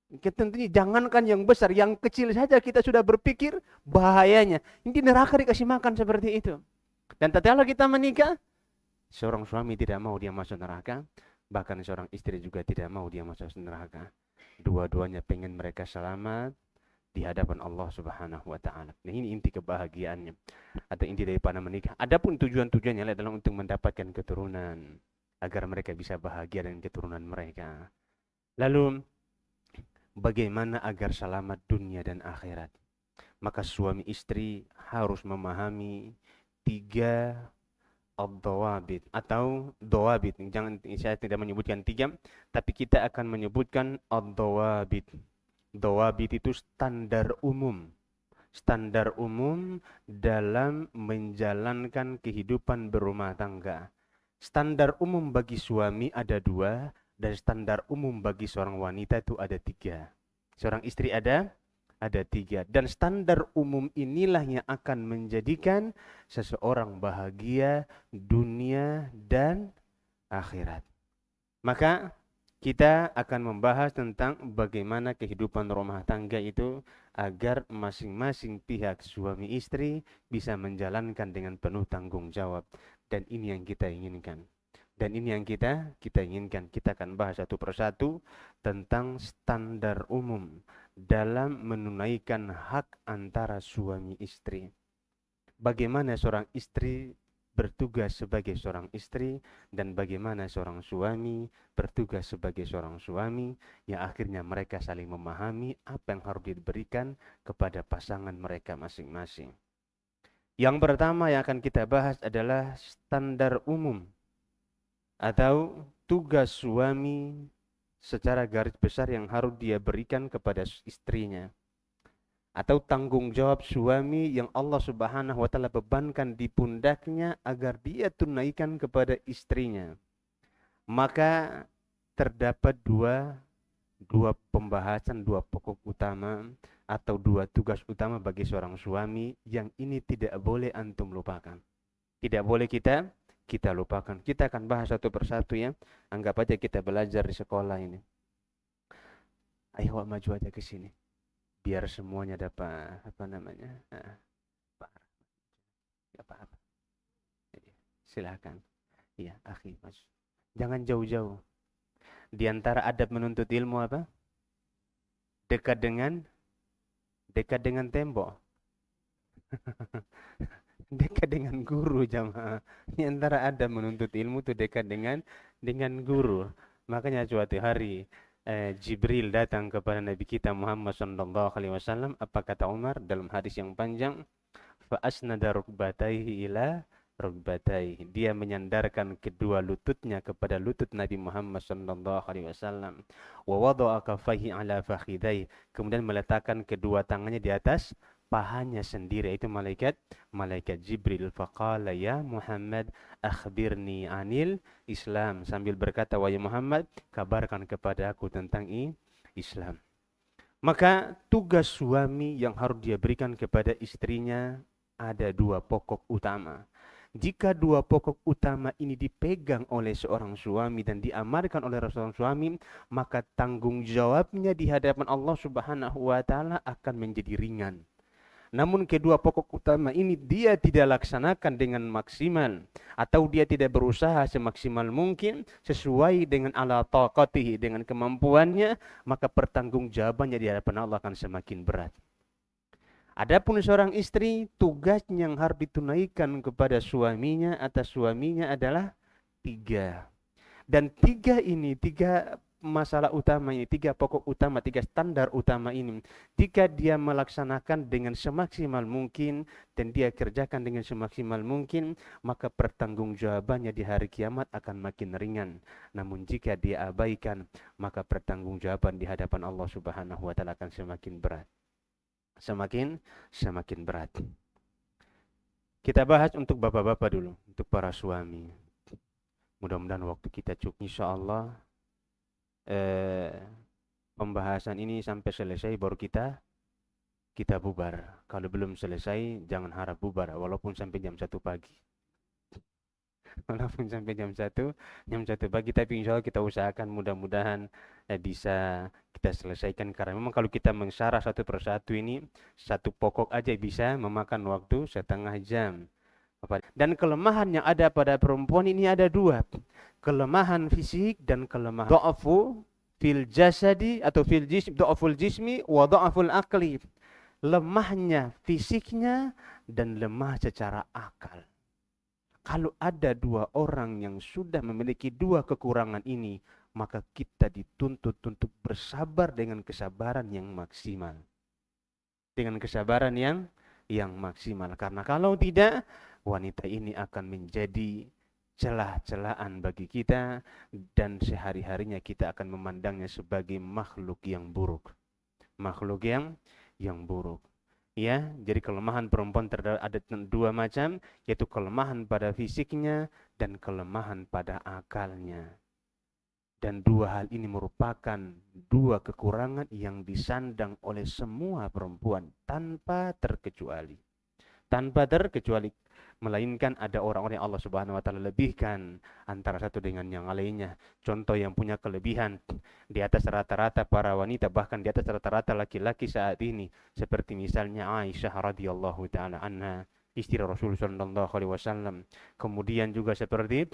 Tentunya jangankan yang besar, yang kecil saja kita sudah berpikir bahayanya. Ini neraka dikasih makan seperti itu. Dan tatkala kita menikah, seorang suami tidak mau dia masuk neraka, bahkan seorang istri juga tidak mau dia masuk neraka. Dua-duanya pengen mereka selamat di hadapan Allah Subhanahu wa taala. Nah, ini inti kebahagiaannya atau inti daripada menikah. Adapun tujuan-tujuannya adalah untuk mendapatkan keturunan agar mereka bisa bahagia dengan keturunan mereka. Lalu bagaimana agar selamat dunia dan akhirat? Maka suami istri harus memahami tiga ad-dawabit atau dawabit. Jangan, saya tidak menyebutkan tiga, tapi kita akan menyebutkan ad-dawabit. Dawabit itu standar umum. Standar umum dalam menjalankan kehidupan berumah tangga. Standar umum bagi suami ada dua, dan standar umum bagi seorang wanita itu ada tiga. Seorang istri ada tiga. Dan standar umum inilah yang akan menjadikan seseorang bahagia dunia dan akhirat. Maka kita akan membahas tentang bagaimana kehidupan rumah tangga itu agar masing-masing pihak suami istri bisa menjalankan dengan penuh tanggung jawab. Dan ini yang kita inginkan. Dan ini yang kita inginkan. Kita akan bahas satu persatu tentang standar umum dalam menunaikan hak antara suami istri. Bagaimana seorang istri bertugas sebagai seorang istri dan bagaimana seorang suami bertugas sebagai seorang suami, yang akhirnya mereka saling memahami apa yang harus diberikan kepada pasangan mereka masing-masing. Yang pertama yang akan kita bahas adalah standar umum atau tugas suami secara garis besar yang harus dia berikan kepada istrinya, atau tanggung jawab suami yang Allah Subhanahu wa taala bebankan di pundaknya agar dia tunaikan kepada istrinya. Maka terdapat dua pembahasan, dua pokok utama atau dua tugas utama bagi seorang suami yang ini tidak boleh antum lupakan. Tidak boleh kita lupakan. Kita akan bahas satu persatu ya. Anggap aja kita belajar di sekolah ini. Ayo maju aja ke sini. Biar semuanya dapat apa namanya? Apa-apa. Silakan. Iya, akhi, mas. Jangan jauh-jauh. Di antara adab menuntut ilmu apa? Dekat dengan tembok. Dekat dengan guru jamaah. Di antara adab menuntut ilmu itu dekat dengan guru. Makanya suatu hari Jibril datang kepada Nabi kita Muhammad sallallahu alaihi wasallam. Apa kata Umar dalam hadis yang panjang? Fa asnada rukbatayhi ila rukbatayhi. Dia menyandarkan kedua lututnya kepada lutut Nabi Muhammad sallallahu alaihi wasallam. Wa wada'a kaffayhi ala fakhidayhi. Kemudian meletakkan kedua tangannya di atas pahanya sendiri. Itu malaikat Jibril. Faqala ya Muhammad akhbirni anil Islam. Sambil berkata, wahai Muhammad, kabarkan kepada aku tentang Islam. Maka tugas suami yang harus dia berikan kepada istrinya ada dua pokok utama. Jika dua pokok utama ini dipegang oleh seorang suami dan diamalkan oleh seorang suami, maka tanggung jawabnya di hadapan Allah Subhanahu wa taala akan menjadi ringan. Namun kedua pokok utama ini dia tidak laksanakan dengan maksimal atau dia tidak berusaha semaksimal mungkin sesuai dengan ala taqatihi, dengan kemampuannya, maka pertanggungjawabannya di hadapan Allah akan semakin berat. Adapun seorang istri, tugasnya yang harus ditunaikan kepada suaminya atas suaminya adalah tiga. Dan tiga masalah utama ini, tiga pokok utama, tiga standar utama ini, jika dia melaksanakan dengan semaksimal mungkin dan dia kerjakan dengan semaksimal mungkin, maka pertanggungjawabannya di hari kiamat akan makin ringan. Namun jika dia abaikan, maka pertanggungjawaban di hadapan Allah Subhanahu wa taala akan semakin berat. Semakin berat. Kita bahas untuk bapak-bapak dulu, untuk para suami. Mudah-mudahan waktu kita cukup, insyaallah. Pembahasan ini sampai selesai baru kita bubar. Kalau belum selesai jangan harap bubar walaupun sampai jam 1 pagi. Walaupun sampai jam 1 pagi, tapi insya Allah kita usahakan mudah-mudahan bisa kita selesaikan, karena memang kalau kita mensyarah satu persatu ini, satu pokok aja bisa memakan waktu setengah jam. Dan kelemahan yang ada pada perempuan ini ada dua, kelemahan fisik dan kelemahan dha'fu fil jasadi atau fil jism, dha'ful jismi wa dha'ful aqli, lemahnya fisiknya dan lemah secara akal. Kalau ada dua orang yang sudah memiliki dua kekurangan ini, maka kita dituntut untuk bersabar dengan kesabaran yang maksimal. Dengan kesabaran yang maksimal. Karena kalau tidak, wanita ini akan menjadi celah-celahan bagi kita, dan sehari-harinya kita akan memandangnya sebagai makhluk yang buruk. Makhluk yang buruk. Ya, jadi kelemahan perempuan ada dua macam, yaitu kelemahan pada fisiknya dan kelemahan pada akalnya. Dan dua hal ini merupakan dua kekurangan yang disandang oleh semua perempuan tanpa terkecuali. Tanpa terkecuali, melainkan ada orang-orang yang Allah Subhanahu wa taala lebihkan antara satu dengan yang lainnya. Contoh yang punya kelebihan di atas rata-rata para wanita, bahkan di atas rata-rata laki-laki saat ini, seperti misalnya Aisyah radhiyallahu taala anha, istri Rasul sallallahu alaihi wasallam. Kemudian juga seperti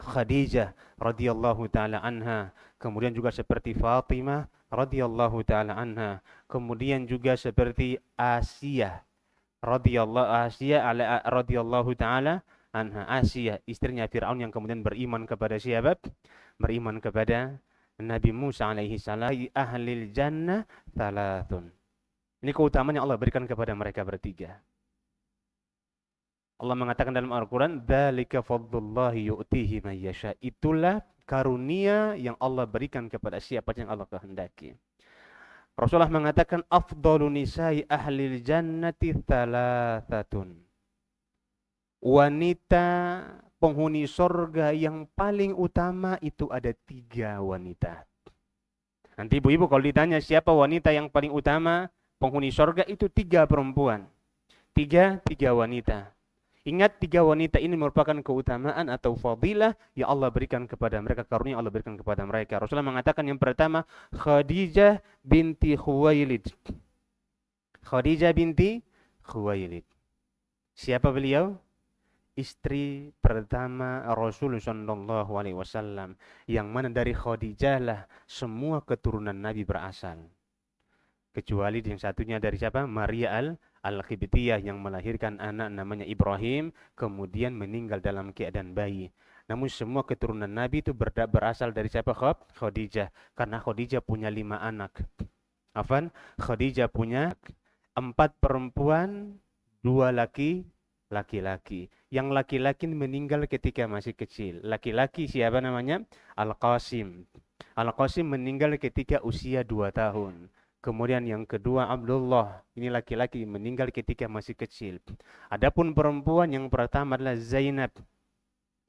Khadijah radhiyallahu taala anha, kemudian juga seperti Fatimah radhiyallahu taala anha, kemudian juga seperti Asia radhiyallahu taala anha. Asia, istrinya Firaun yang kemudian beriman kepada siapa? Beriman kepada Nabi Musa alaihi salam. Ahlil jannah thalathun. Ini keutamaan yang Allah berikan kepada mereka bertiga. Allah mengatakan dalam Al-Quran, dzalika fadlullahi yu'tihi man yasha. Itulah karunia yang Allah berikan kepada siapa yang Allah kehendaki. Rasulullah mengatakan afdalu nisa'i ahlil jannati thalathatun. Wanita penghuni surga yang paling utama itu ada 3 wanita. Nanti ibu-ibu kalau ditanya siapa wanita yang paling utama penghuni surga, itu 3 perempuan. 3 wanita. Ingat, 3 wanita ini merupakan keutamaan atau fadilah yang Allah berikan kepada mereka, karunia Allah berikan kepada mereka. Rasulullah mengatakan yang pertama, Khadijah binti Khuwailid. Khadijah binti Khuwailid. Siapa beliau? Istri pertama Rasulullah sallallahu alaihi wasallam, yang mana dari Khadijah lah semua keturunan Nabi berasal. Kecuali yang satunya dari siapa? Maria Al-Qibtiyah yang melahirkan anak namanya Ibrahim, kemudian meninggal dalam keadaan bayi. Namun semua keturunan Nabi itu berasal dari siapa? Khadijah. Karena Khadijah punya 5 anak. Khadijah punya 4 perempuan, 2 laki-laki. Yang laki-laki meninggal ketika masih kecil. Laki-laki siapa namanya? Al-Qasim. Al-Qasim meninggal ketika usia 2 tahun. Kemudian yang kedua Abdullah, ini laki-laki, meninggal ketika masih kecil. Adapun perempuan yang pertama adalah Zainab.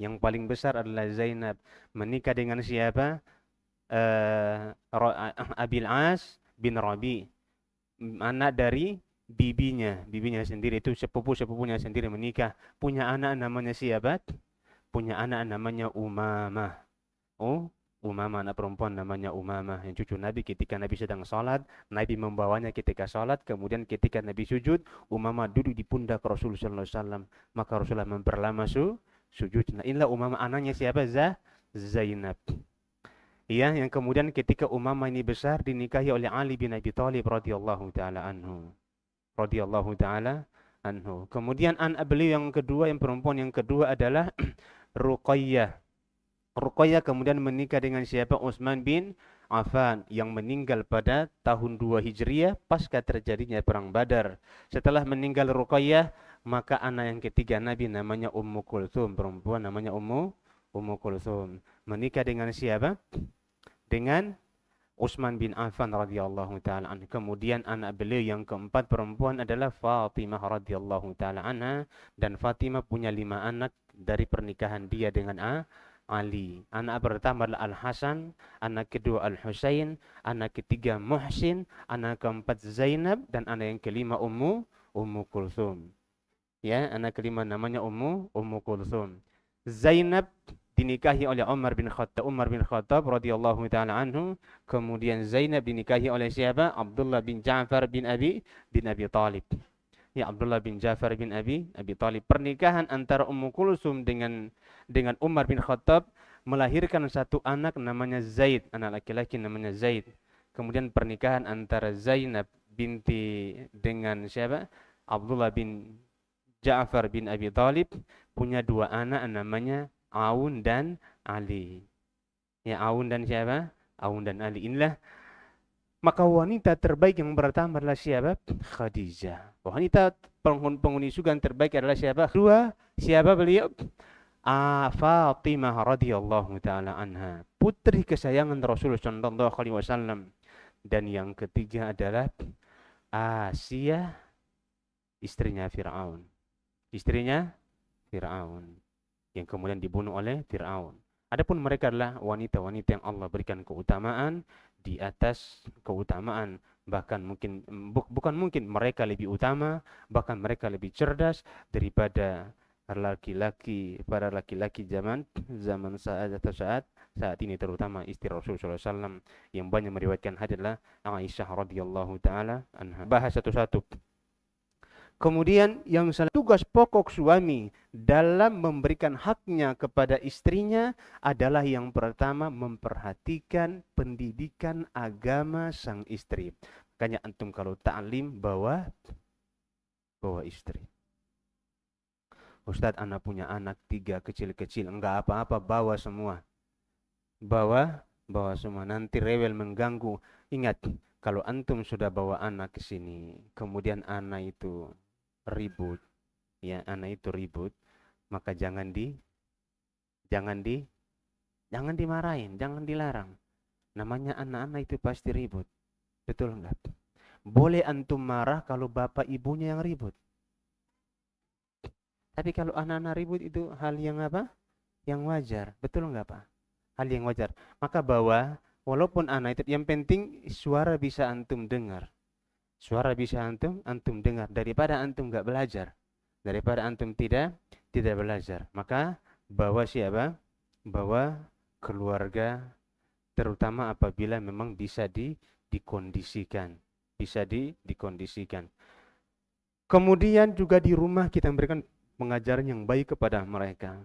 Yang paling besar adalah Zainab. Menikah dengan siapa? Abil As bin Rabi. Anak dari bibinya sendiri, itu sepupunya sendiri menikah. Punya anak namanya siapa? Punya anak namanya Umamah. Umamah, anak perempuan namanya Umamah, yang cucu Nabi. Ketika Nabi sedang sholat, Nabi membawanya ketika sholat. Kemudian ketika Nabi sujud, Umamah duduk di pundak Rasulullah SAW. Maka Rasulullah memperlama sujud. Nah, inilah Umamah, anaknya siapa? Zainab. Iya, yang kemudian ketika Umamah ini besar, dinikahi oleh Ali bin Abi Thalib radhiyallahu taala anhu. Kemudian anak beliau yang kedua, yang perempuan yang kedua adalah Ruqayyah. Ruqayyah kemudian menikah dengan siapa? Utsman bin Affan, yang meninggal pada tahun 2 Hijriah pasca terjadinya perang Badar. Setelah meninggal Ruqayyah, maka anak yang ketiga Nabi namanya Ummu Kulthum, perempuan namanya Ummu Kulthum. Menikah dengan siapa? Dengan Utsman bin Affan radhiyallahu taala anhu. Kemudian anak beliau yang keempat perempuan adalah Fatimah radhiyallahu taala anha, dan Fatimah punya 5 anak dari pernikahan dia dengan Ali. Anak pertama adalah Al-Hasan, anak kedua Al-Husain, anak ketiga Muhsin, anak keempat Zainab, dan anak yang kelima Ummu Kulthum. Ya, anak kelima namanya Ummu Kulthum. Zainab dinikahi oleh Umar bin Khattab radhiyallahu taala anhu. Kemudian Zainab dinikahi oleh siapa? Abdullah bin Ja'far bin Abi Thalib. Ya, Abdullah bin Ja'far bin Abi Thalib. Pernikahan antara Ummu Kulsum dengan Umar bin Khattab melahirkan satu anak namanya Zaid, anak laki-laki namanya Zaid. Kemudian pernikahan antara Zainab binti dengan siapa? Abdullah bin Ja'far bin Abi Thalib punya dua anak namanya Aun dan Ali. Ya, Aun dan siapa? Aun dan Ali. Inilah maka wanita terbaik yang pertama adalah siapa? Khadijah. Wanita penghuni surga yang terbaik adalah siapa? Kedua, siapa beliau? Fatimah radhiyallahu taala anha, putri kesayangan Rasulullah sallallahu alaihi wasallam. Dan yang ketiga adalah Asia, istrinya Firaun. Istrinya Firaun yang kemudian dibunuh oleh Firaun. Adapun mereka adalah wanita-wanita yang Allah berikan keutamaan di atas keutamaan, bahkan mungkin bukan mungkin mereka lebih utama, bahkan mereka lebih cerdas daripada para laki-laki zaman saat ini, terutama istri Rasulullah SAW yang banyak meriwayatkan hadis adalah Aisyah radhiyallahu taala anha. Bahas satu-satu. Kemudian yang salah tugas pokok suami dalam memberikan haknya kepada istrinya adalah yang pertama memperhatikan pendidikan agama sang istri. Makanya antum kalau ta'lim bawa istri. Ustadz, anak punya anak 3 kecil-kecil, enggak apa-apa, bawa semua. Bawa semua, nanti rewel mengganggu. Ingat, kalau antum sudah bawa anak ke sini, kemudian anak itu ribut, maka jangan dimarahin, jangan dilarang. Namanya anak-anak itu pasti ribut. Betul enggak? Boleh antum marah kalau bapak ibunya yang ribut. Tapi kalau anak-anak ribut itu hal yang apa? Yang wajar. Betul enggak, Pak? Hal yang wajar. Maka walaupun anak itu, yang penting suara bisa antum dengar. Suara bisa antum dengar daripada antum enggak belajar. Daripada antum tidak belajar. Maka bawa siapa? Bawa keluarga, terutama apabila memang bisa dikondisikan. Bisa dikondisikan. Kemudian juga di rumah kita memberikan pengajaran yang baik kepada mereka.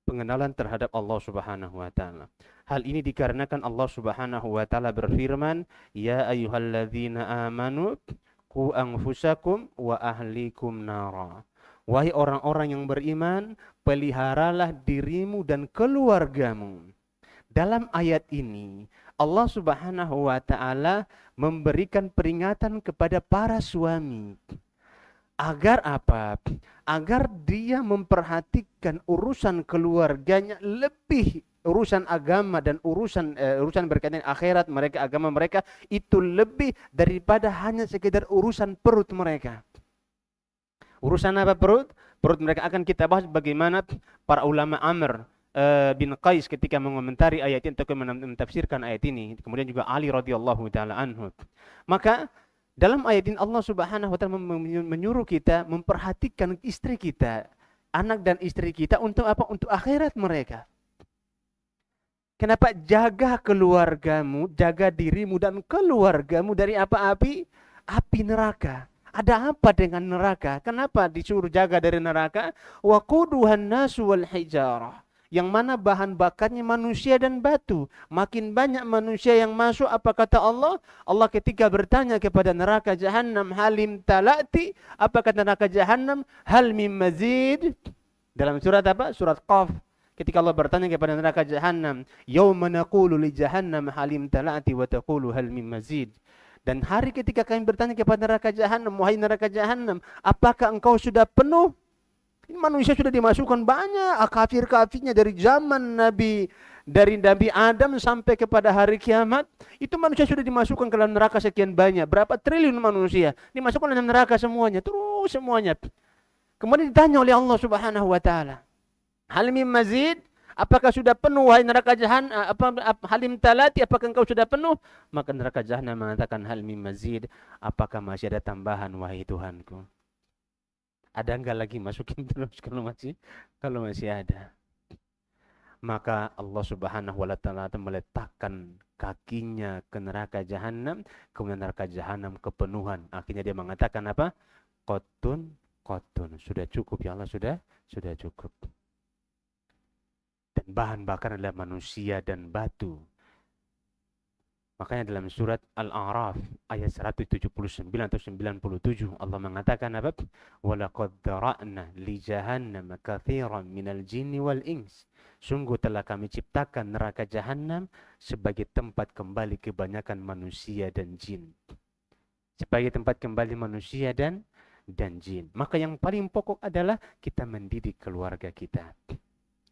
Pengenalan terhadap Allah Subhanahu wa taala. Hal ini dikarenakan Allah Subhanahu wa taala berfirman, "Ya ayyuhalladzina amanu qu anfusakum wa ahlikum nara." Wahai orang-orang yang beriman, peliharalah dirimu dan keluargamu. Dalam ayat ini, Allah Subhanahu wa taala memberikan peringatan kepada para suami. Agar apa? Agar dia memperhatikan urusan keluarganya lebih, urusan agama dan urusan berkaitan akhirat mereka, agama mereka itu lebih daripada hanya sekedar urusan perut mereka. Urusan apa perut? Perut mereka akan kita bahas bagaimana para ulama Amr bin Qais ketika mengomentari ayat ini atau mentafsirkan ayat ini. Kemudian juga Ali radhiyallahu taala anhu. Maka dalam ayat ini Allah Subhanahu wa taala menyuruh kita memperhatikan istri kita, anak dan istri kita untuk apa? Untuk akhirat mereka. Kenapa? Jaga keluargamu, jaga dirimu dan keluargamu dari apa? Api neraka. Ada apa dengan neraka? Kenapa disuruh jaga dari neraka? Wa quduhan nasu wal hijarah. Yang mana bahan bakarnya manusia dan batu. Makin banyak manusia yang masuk, apa kata Allah? Allah ketika bertanya kepada neraka Jahannam, halim talati, apa kata neraka Jahannam? Hal mim mazid. Dalam surat apa? Surat Qaf. Ketika Allah bertanya kepada neraka Jahannam, yauma naqulu li Jahannam halim talati wa taqulu hal mim mazid. Dan hari ketika kami bertanya kepada neraka Jahannam, wahai neraka Jahannam, apakah engkau sudah penuh? Ini manusia sudah dimasukkan banyak kafir-kafirnya dari zaman Nabi Adam sampai kepada hari kiamat. Itu manusia sudah dimasukkan ke dalam neraka sekian banyak. Berapa triliun manusia dimasukkan ke dalam neraka semuanya. Terus semuanya. Kemudian ditanya oleh Allah Subhanahu wa taala, hal mim mazid? Apakah sudah penuh wahai neraka Jahannam? Halim talati, apakah engkau sudah penuh? Maka neraka Jahannam mengatakan hal mim mazid? Apakah masih ada tambahan wahai Tuhanku? Ada enggak lagi masukin terus kalau masih ada. maka Allah Subhanahu wa taala meletakkan kakinya ke neraka jahanam, kemudian neraka jahanam kepenuhan. Akhirnya dia mengatakan apa? Qotun, qotun. Sudah cukup ya Allah, sudah cukup. Dan bahan bakar adalah manusia dan batu. Makanya dalam surat Al-A'raf ayat 179 atau 97 Allah mengatakan apa? Walaqad dzara'na li jahannam katsiran minal jinni wal ins. Sungguh telah kami ciptakan neraka jahanam sebagai tempat kembali kebanyakan manusia dan jin. Sebagai tempat kembali manusia dan jin. Maka yang paling pokok adalah kita mendidik keluarga kita.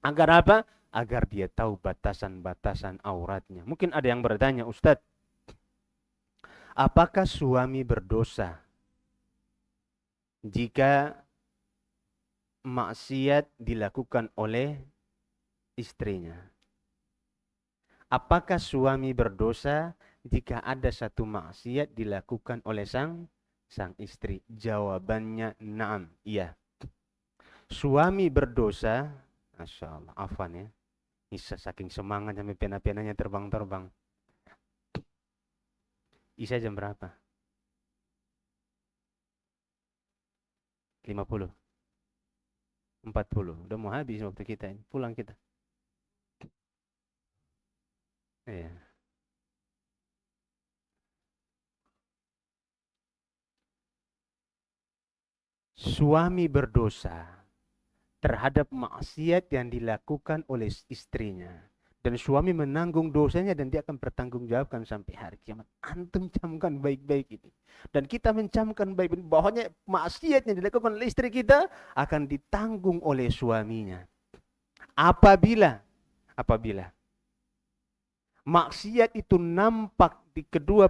Agar apa? Agar dia tahu batasan-batasan auratnya. Mungkin ada yang bertanya, Ustadz, apakah suami berdosa jika maksiat dilakukan oleh istrinya? Apakah suami berdosa jika ada satu maksiat dilakukan oleh sang istri? Jawabannya na'am, iya. Suami berdosa, Masya Allah, afwan ya. Isa saking semangat sampai pena-penanya terbang-terbang. Isa jam berapa? 50. 40. Udah mau habis waktu kita ini. Pulang kita. Iya. Suami berdosa terhadap maksiat yang dilakukan oleh istrinya, dan suami menanggung dosanya dan dia akan bertanggungjawabkan sampai hari kiamat. Antum camkan baik-baik ini, dan kita mencamkan baik-baik bahwanya maksiat yang dilakukan oleh istri kita akan ditanggung oleh suaminya. Apabila maksiat itu nampak di kedua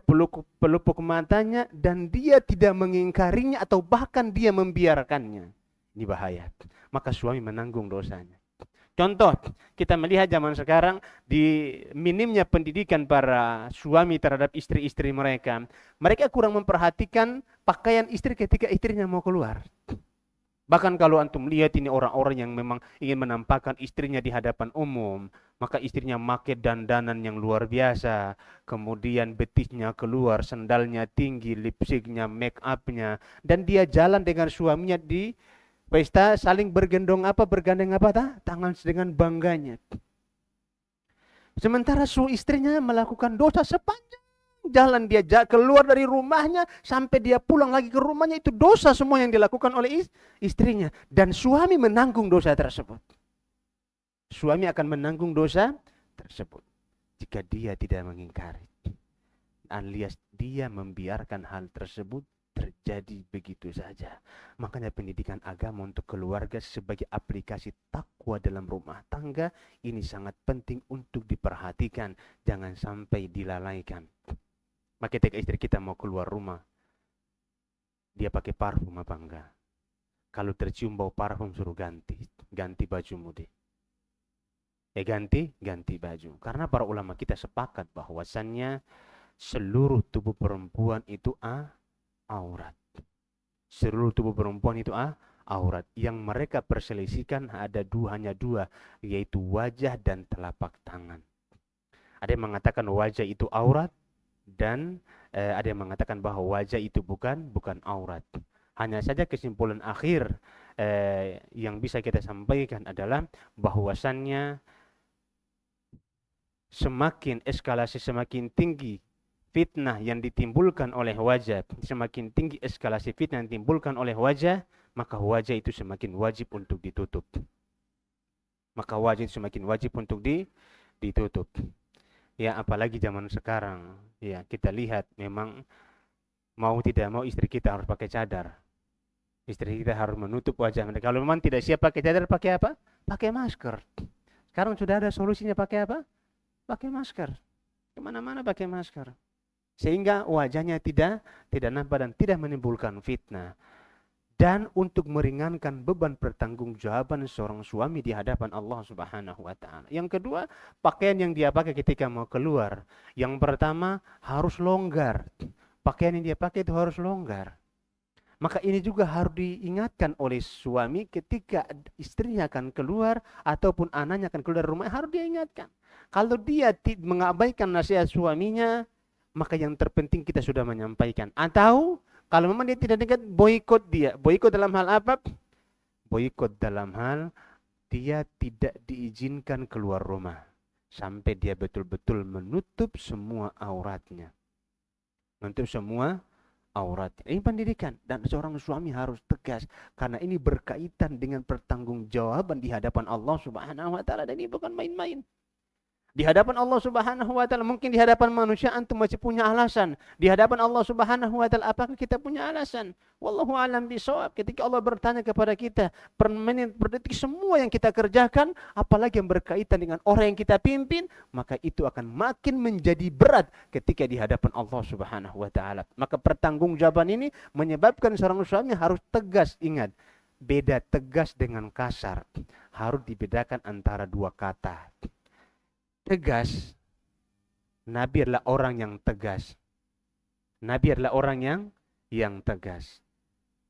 pelupuk matanya dan dia tidak mengingkarinya atau bahkan dia membiarkannya, ini bahaya. Maka suami menanggung dosanya. Contoh, kita melihat zaman sekarang di minimnya pendidikan para suami terhadap istri-istri mereka. Mereka kurang memperhatikan pakaian istri ketika istrinya mau keluar. Bahkan kalau antum lihat ini orang-orang yang memang ingin menampakkan istrinya di hadapan umum, maka istrinya pakai dandanan yang luar biasa, kemudian betisnya keluar, sendalnya tinggi, lipstiknya, make upnya, dan dia jalan dengan suaminya di pesta saling bergandeng tangan dengan bangganya. Sementara istrinya melakukan dosa sepanjang jalan dia keluar dari rumahnya sampai dia pulang lagi ke rumahnya, itu dosa semua yang dilakukan oleh istrinya, dan suami menanggung dosa tersebut. Suami akan menanggung dosa tersebut jika dia tidak mengingkari, alias dia membiarkan hal tersebut terjadi begitu saja. Makanya pendidikan agama untuk keluarga sebagai aplikasi takwa dalam rumah tangga ini sangat penting untuk diperhatikan, jangan sampai dilalaikan. Maka ketika istri kita mau keluar rumah, dia pakai parfum apa enggak? Kalau tercium bau parfum suruh ganti bajumu deh. Ganti baju. Karena para ulama kita sepakat bahwasannya seluruh tubuh perempuan itu aurat. Seluruh tubuh perempuan itu aurat. Yang mereka perselisihkan hanya dua, yaitu wajah dan telapak tangan. Ada yang mengatakan wajah itu aurat, dan ada yang mengatakan bahwa wajah itu bukan aurat. Hanya saja kesimpulan akhir yang bisa kita sampaikan adalah bahwasannya semakin eskalasi semakin tinggi fitnah yang ditimbulkan oleh wajah, semakin tinggi eskalasi fitnah yang ditimbulkan oleh wajah, maka wajah itu semakin wajib untuk ditutup. Maka wajah itu semakin wajib untuk ditutup. Ya, apalagi zaman sekarang, ya kita lihat memang mau tidak mau istri kita harus pakai cadar. Istri kita harus menutup wajah. Kalau memang tidak siap pakai cadar, pakai apa? Pakai masker. Sekarang sudah ada solusinya, pakai apa? Pakai masker. Kemana-mana pakai masker. Sehingga wajahnya tidak nampak dan tidak menimbulkan fitnah. Dan untuk meringankan beban pertanggungjawaban seorang suami di hadapan Allah Subhanahu wa taala. Yang kedua, pakaian yang dia pakai ketika mau keluar. Yang pertama harus longgar. Pakaian yang dia pakai itu harus longgar. Maka ini juga harus diingatkan oleh suami ketika istrinya akan keluar ataupun anaknya akan keluar dari rumah, harus diingatkan. Kalau dia mengabaikan nasihat suaminya, maka yang terpenting kita sudah menyampaikan. Atau kalau memang dia tidak dekat, boikot dia. Boikot dalam hal apa? Boikot dalam hal dia tidak diizinkan keluar rumah sampai dia betul-betul menutup semua auratnya. Menutup semua aurat. Ini pendidikan dan seorang suami harus tegas karena ini berkaitan dengan pertanggungjawaban di hadapan Allah Subhanahu wa taala dan ini bukan main-main. Di hadapan Allah Subhanahu wa taala, mungkin di hadapan manusia antum masih punya alasan. Di hadapan Allah Subhanahu wa taala apakah kita punya alasan? Wallahu alam bisawab. Ketika Allah bertanya kepada kita, per menit per detik semua yang kita kerjakan, apalagi yang berkaitan dengan orang yang kita pimpin, maka itu akan makin menjadi berat ketika di hadapan Allah Subhanahu wa taala. Maka pertanggungjawaban ini menyebabkan seorang suami harus tegas. Ingat, beda tegas dengan kasar. Harus dibedakan antara dua kata. Tegas, Nabi adalah orang yang tegas. Nabi adalah orang yang tegas,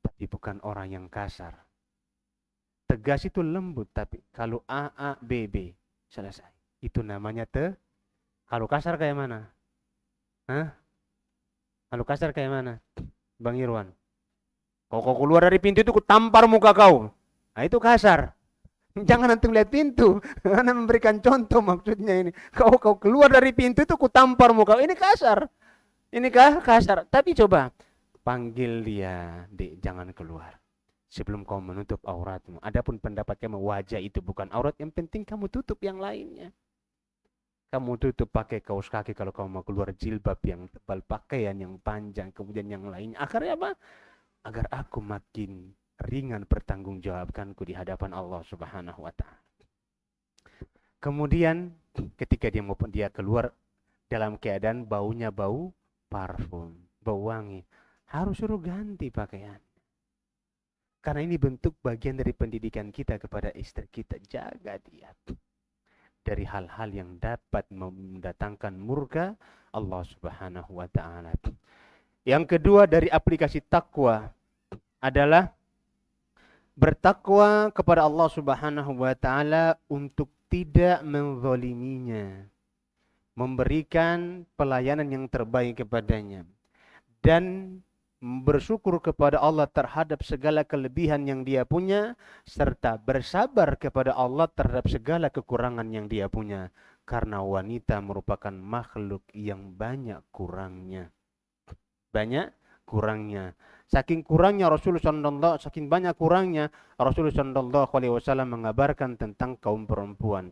tapi bukan orang yang kasar. Tegas itu lembut, tapi kalau A, B, B, selesai. Itu namanya Kalau kasar kayak mana? Hah? Kalau kasar kayak mana? Bang Irwan. Kau keluar dari pintu itu, ku tampar muka kau. Nah, itu kasar. Jangan antum lihat pintu. Anda memberikan contoh maksudnya ini. Kau keluar dari pintu itu ku tampar muka. Ini kasar. Ini kasar. Tapi coba panggil dia, Dek, jangan keluar sebelum kau menutup auratmu. Adapun pendapat kamu wajah itu bukan aurat, yang penting kamu tutup yang lainnya. Kamu tutup pakai kaos kaki kalau kamu mau keluar, jilbab yang tebal, pakaian yang panjang, kemudian yang lainnya. Akhirnya apa? Agar aku makin ringan pertanggungjawabkanku di hadapan Allah Subhanahu wa taala. Kemudian ketika dia keluar dalam keadaan baunya bau parfum, bau wangi, harus suruh ganti pakaian. Karena ini bentuk bagian dari pendidikan kita kepada istri kita. Jaga dia dari hal-hal yang dapat mendatangkan murka Allah Subhanahu wa taala. Yang kedua dari aplikasi takwa adalah bertakwa kepada Allah Subhanahu wa taala untuk tidak menzaliminya, memberikan pelayanan yang terbaik kepadanya, dan bersyukur kepada Allah terhadap segala kelebihan yang dia punya, serta bersabar kepada Allah terhadap segala kekurangan yang dia punya, karena wanita merupakan makhluk yang banyak kurangnya. Banyak kurangnya. Saking banyak kurangnya Rasulullah sallallahu alaihi wasallam mengabarkan tentang kaum perempuan.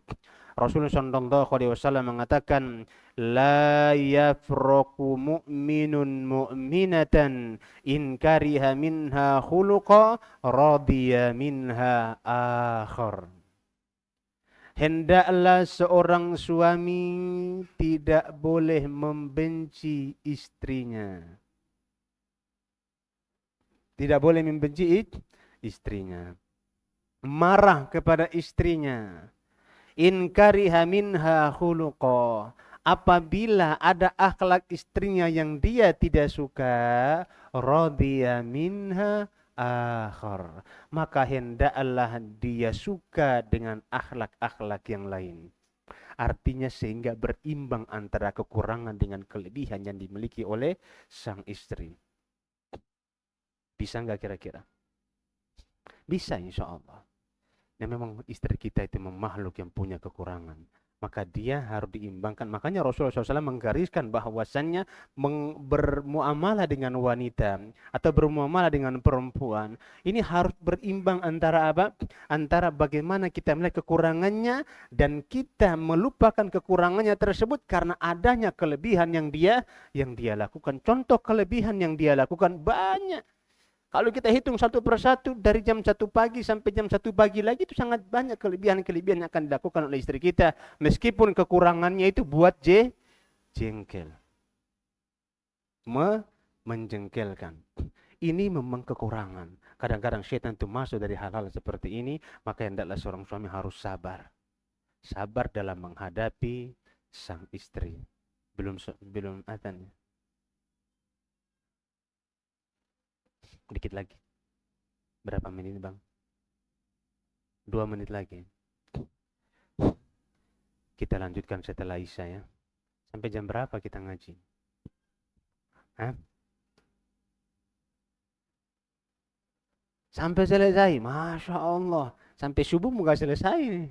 Rasulullah sallallahu alaihi wasallam mengatakan, la yafraqu mu'minun mu'minatan in kariha minha khuluqa radiya minha akhar. Hendaklah seorang suami tidak boleh membenci istrinya. Tidak boleh membenci istrinya. Marah kepada istrinya. In kariha minha khuluqa. Apabila ada akhlak istrinya yang dia tidak suka, radiya minha akhar. Maka hendaklah dia suka dengan akhlak-akhlak yang lain. Artinya sehingga berimbang antara kekurangan dengan kelebihan yang dimiliki oleh sang istri. Bisa nggak kira-kira? Bisa insya Allah. Dan memang istri kita itu makhluk yang punya kekurangan. Maka dia harus diimbangkan. Makanya Rasulullah SAW menggariskan bahwasannya bermuamalah dengan wanita atau bermuamalah dengan perempuan, ini harus berimbang antara apa? Antara bagaimana kita melihat kekurangannya dan kita melupakan kekurangannya tersebut karena adanya kelebihan yang dia lakukan. Contoh kelebihan yang dia lakukan banyak. Kalau kita hitung satu persatu dari jam 1 pagi sampai jam 1 pagi lagi, itu sangat banyak kelebihan-kelebihan yang akan dilakukan oleh istri kita. Meskipun kekurangannya itu buat jengkel. Menjengkelkan. Ini memang kekurangan. Kadang-kadang syaitan itu masuk dari hal-hal seperti ini, maka hendaklah seorang suami harus sabar. Sabar dalam menghadapi sang istri. Belum adzan. Dikit lagi. Berapa menit bang? 2 menit lagi. Kita lanjutkan setelah Isya ya. Sampai jam berapa kita ngaji? Hah? Sampai selesai. Masya Allah. Sampai subuh nggak selesai nih.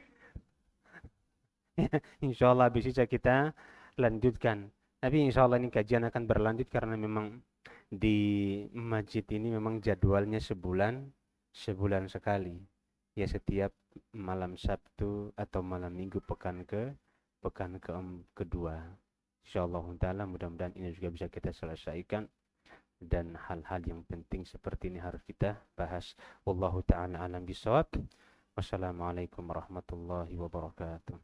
Insya Allah habis Isya kita lanjutkan. Tapi insya Allah ini kajian akan berlanjut karena memang di masjid ini memang jadwalnya sebulan sekali. Ya setiap malam Sabtu atau malam Minggu pekan kedua. Insyaallah taala mudah-mudahan ini juga bisa kita selesaikan dan hal-hal yang penting seperti ini harus kita bahas. Wallahu taala alam bisawab. Wassalamualaikum warahmatullahi wabarakatuh.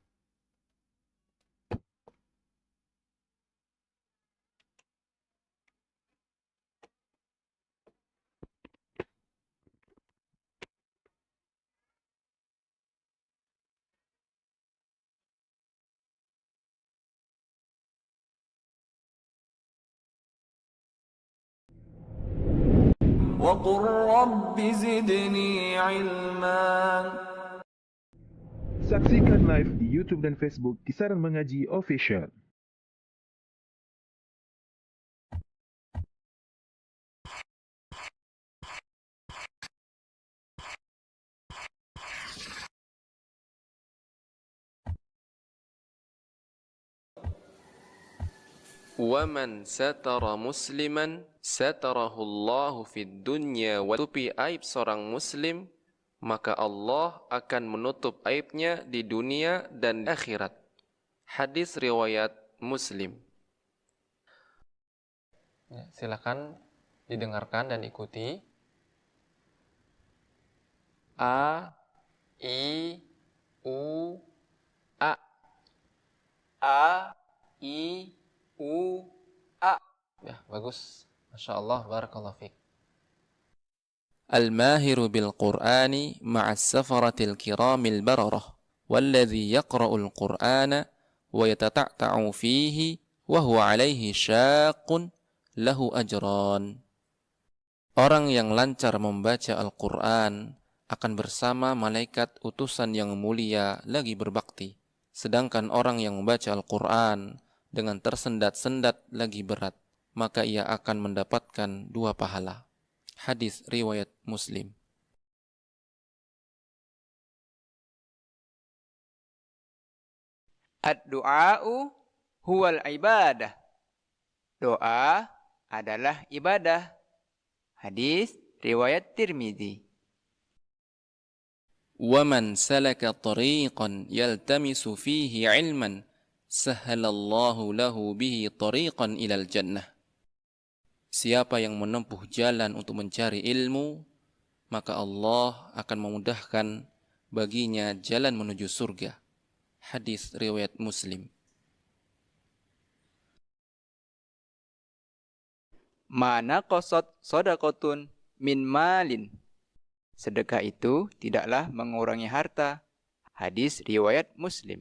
وقل رب زدني علما. Saksikan live di YouTube dan Facebook Kisaran Mengaji Official. وَمَنْ سَتَرَ مُسْلِمًا سَتَرَهُ اللَّهُ فِي الدُّنْيَا وَتُبِي aib seorang muslim, maka Allah akan menutup aibnya di dunia dan akhirat. Hadis riwayat Muslim. Ya, silakan didengarkan dan ikuti. A, I, U, A. A, I, U, A. Ya, bagus. Masya Allah, barakallahu fiqh. Al-mahiru bil-Qur'ani ma'as safaratil kiramil bararah walladhi yaqra'ul Qur'ana wa yatata'ta'u fihi wa huwa alaihi syaqqun lahu ajran. Orang yang lancar membaca Al-Quran akan bersama malaikat utusan yang mulia lagi berbakti. Sedangkan orang yang membaca Al-Quran dengan tersendat-sendat lagi berat, maka ia akan mendapatkan 2 pahala. Hadis riwayat Muslim. Ad-du'a'u huwal ibadah. Doa adalah ibadah. Hadis riwayat Tirmidzi. وَمَنْ سَلَكَ طَرِيقًا يَلْتَمِسُ فِيهِ عِلْمًا Sahhalallahu lahu bihi tariqan ilal jannah. Siapa yang menempuh jalan untuk mencari ilmu, maka Allah akan memudahkan baginya jalan menuju surga. Hadis riwayat Muslim. Mana qasad shadaqatun min malin. Sedekah itu tidaklah mengurangi harta. Hadis riwayat Muslim.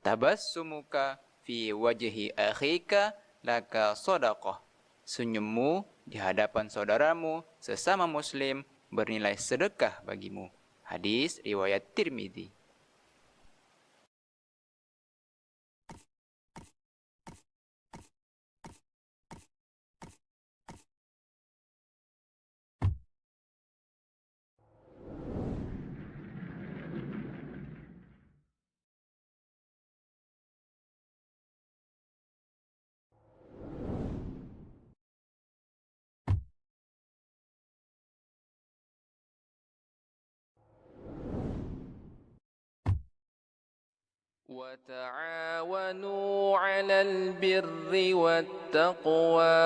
Tabassumuka fi wajhi akhika laka shadaqah. Senyummu di hadapan saudaramu sesama muslim bernilai sedekah bagimu. Hadis riwayat Tirmidzi. وَتَعَاوَنُوا عَلَى الْبِرِّ وَالتَّقْوَى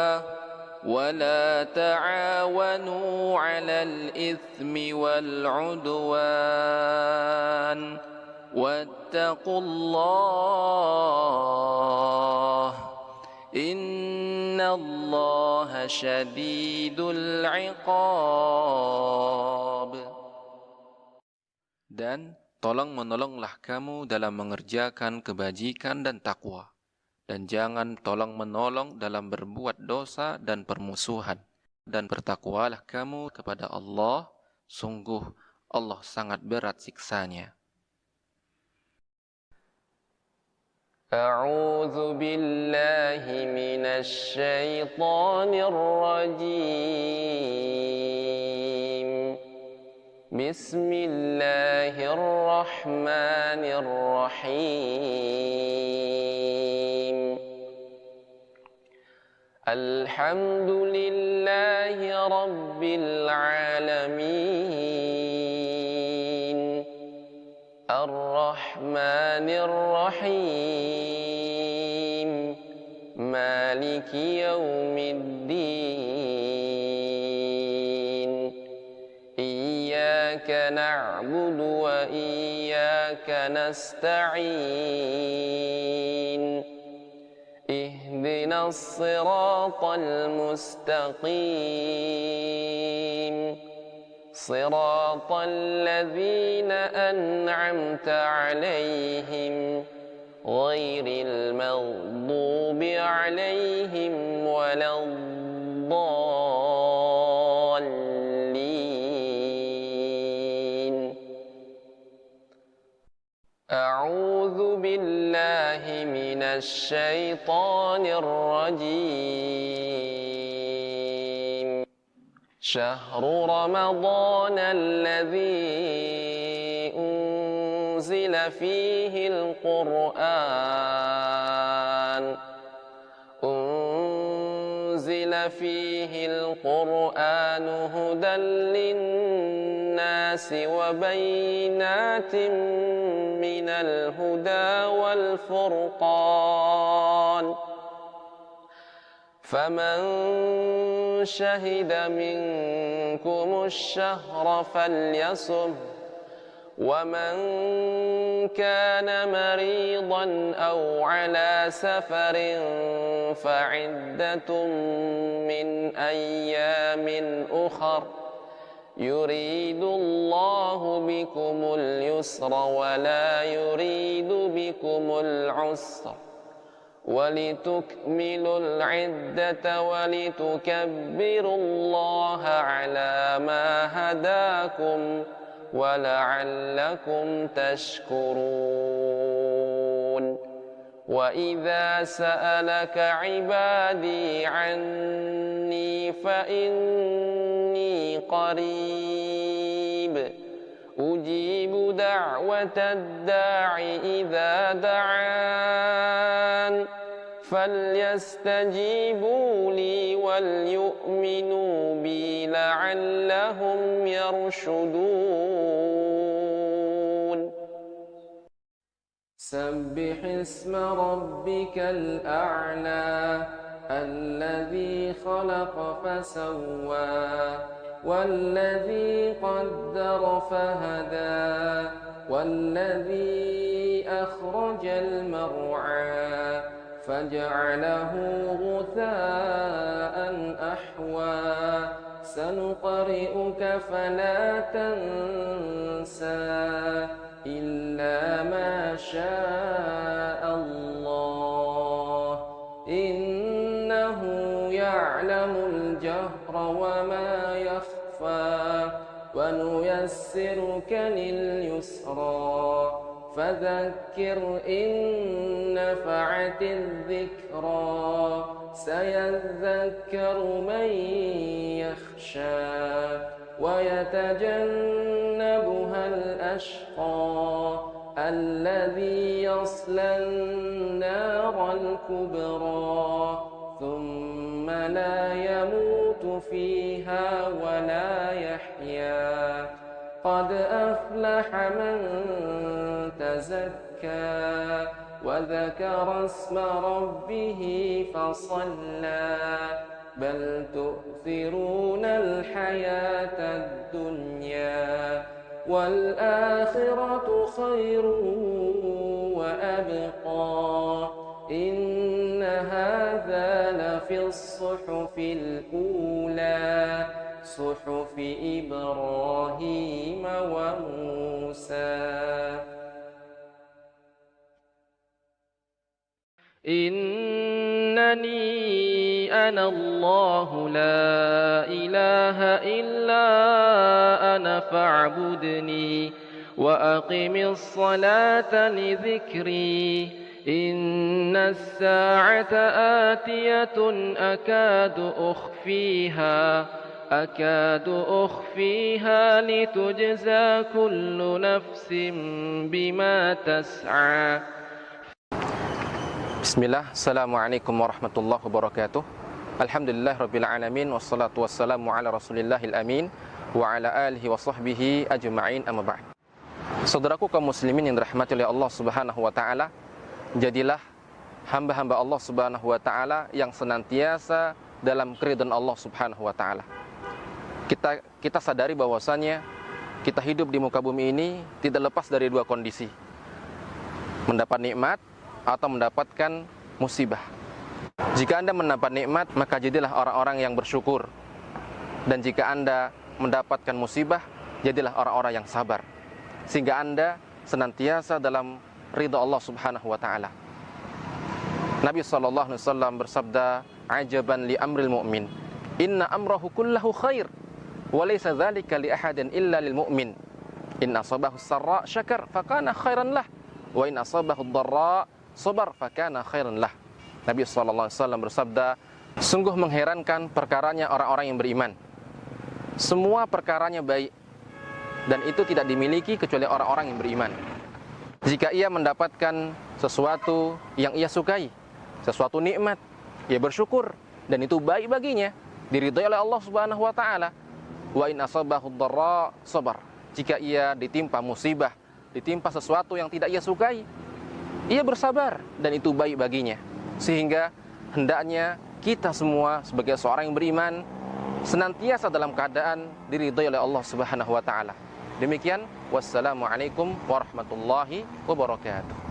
وَلَا تَعَاوَنُوا عَلَى الْإِثْمِ وَالْعُدْوَانِ وَاتَّقُوا اللَّهَ إِنَّ اللَّهَ شَدِيدُ الْعِقَابِ. Dan tolong menolonglah kamu dalam mengerjakan kebajikan dan takwa. Dan jangan tolong menolong dalam berbuat dosa dan permusuhan. dan bertakwalah kamu kepada Allah, sungguh Allah sangat berat siksanya. A'udzu billahi minasy syaithanir rajim. Bismillahirrahmanirrahim. Alhamdulillahi rabbil alamin. Ar-Rahmanir Rahim. Maliki yaumiddin. Iyyaka na'budu wa iyyaka nasta'in. اهدنا الصراط المستقيم صراط الذين أنعمت عليهم غير المغضوب عليهم ولا الضالين. أعوذ بالله من الشيطان الرجيم. شهر رمضان الذي أنزل فيه القرآن هدى للناس وبينات من الهدى والفرقان فمن شهد منكم الشهر فليصم ومن كان مريضا أو على سفر فعدة من أيام أخر يريد الله بكم اليسر ولا يريد بكم العسر ولتكملوا العدة ولتكبروا الله على ما هداكم ولعلكم تشكرون. وإذا سألك عبادي عني فإني قريب أجيب دعوة الداع إذا دعان فليستجيبوا لي وليؤمنوا بي لعلهم يرشدون. سبح اسم ربك الأعلى الذي خلق فسوى والذي قدر فهدى والذي أخرج المرعى فجعله غثاء أحوى سنقرئك فلا تنسى إلا ما شاء الله إنه يعلم الجهر وما يخفى ونيسرك لليسرى فذكر إن نفعت الذكرى سيذكر من يخشى ويتجنبها الأشقى الذي يصلى النار الكبرى ثم لا يموت فيها ولا يحيا قد أفلح من تزكى وذكر اسم ربه فصلى بل تؤثرون الحياة الدنيا والآخرة خير وأبقى إن هذا لفي الصحف الأولى صحف إبراهيم وموسى. إنني أنا الله لا إله إلا أنا فاعبدني وأقم الصلاة لذكري إن الساعة آتية أكاد أخفيها لتجزى كل نفس بما تسعى. Bismillah, Assalamualaikum warahmatullahi wabarakatuh. Alhamdulillah Rabbil Alamin, wassalatu wassalamu ala Rasulillahil Amin wa ala alihi wa sahbihi ajma'in, amma ba'd. Saudaraku kaum muslimin yang dirahmati oleh Allah Subhanahu wa taala, jadilah hamba-hamba Allah Subhanahu wa taala yang senantiasa dalam keridhaan Allah Subhanahu wa taala. Kita sadari bahwasanya kita hidup di muka bumi ini tidak lepas dari dua kondisi: mendapat nikmat atau mendapatkan musibah. Jika Anda mendapat nikmat, maka jadilah orang-orang yang bersyukur. Dan jika Anda mendapatkan musibah, jadilah orang-orang yang sabar, sehingga Anda senantiasa dalam ridha Allah Subhanahu wa taala. Nabi sallallahu alaihi wasallam bersabda, "Ajaban li amril mu'min, inna amrahu kullahu khair, wa laysa dzalika li ahadin illa lil mu'min. In asabahu sarra syakar fakana khairan lah, wa in asabahu dharra sabar fakana khairan lah." Nabi sallallahu alaihi wasallam bersabda, sungguh mengherankan perkaranya orang-orang yang beriman. Semua perkaranya baik, dan itu tidak dimiliki kecuali orang-orang yang beriman. Jika ia mendapatkan sesuatu yang ia sukai, sesuatu nikmat, ia bersyukur, dan itu baik baginya, diridhai oleh Allah Subhanahu wa taala. Wa in asabahu dharra sabar. Jika ia ditimpa musibah, ditimpa sesuatu yang tidak ia sukai, ia bersabar, dan itu baik baginya. Sehingga hendaknya kita semua sebagai seorang yang beriman senantiasa dalam keadaan diridhai oleh Allah Subhanahu wa taala. Demikian, wassalamualaikum warahmatullahi wabarakatuh.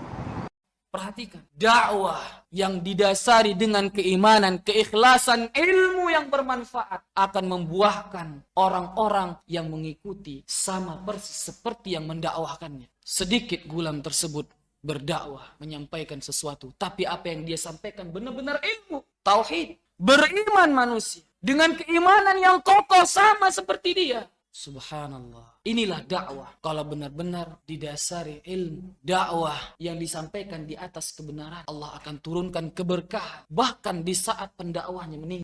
Perhatikan, dakwah yang didasari dengan keimanan, keikhlasan, ilmu yang bermanfaat akan membuahkan orang-orang yang mengikuti sama persis seperti yang mendakwahkannya. Sedikit gulam tersebut berdakwah, menyampaikan sesuatu, tapi apa yang dia sampaikan benar-benar ilmu, tauhid, beriman manusia dengan keimanan yang kokoh sama seperti dia. Subhanallah. Inilah dakwah kalau benar-benar didasari ilmu. Dakwah yang disampaikan di atas kebenaran, Allah akan turunkan keberkahan bahkan di saat pendakwahnya meninggal.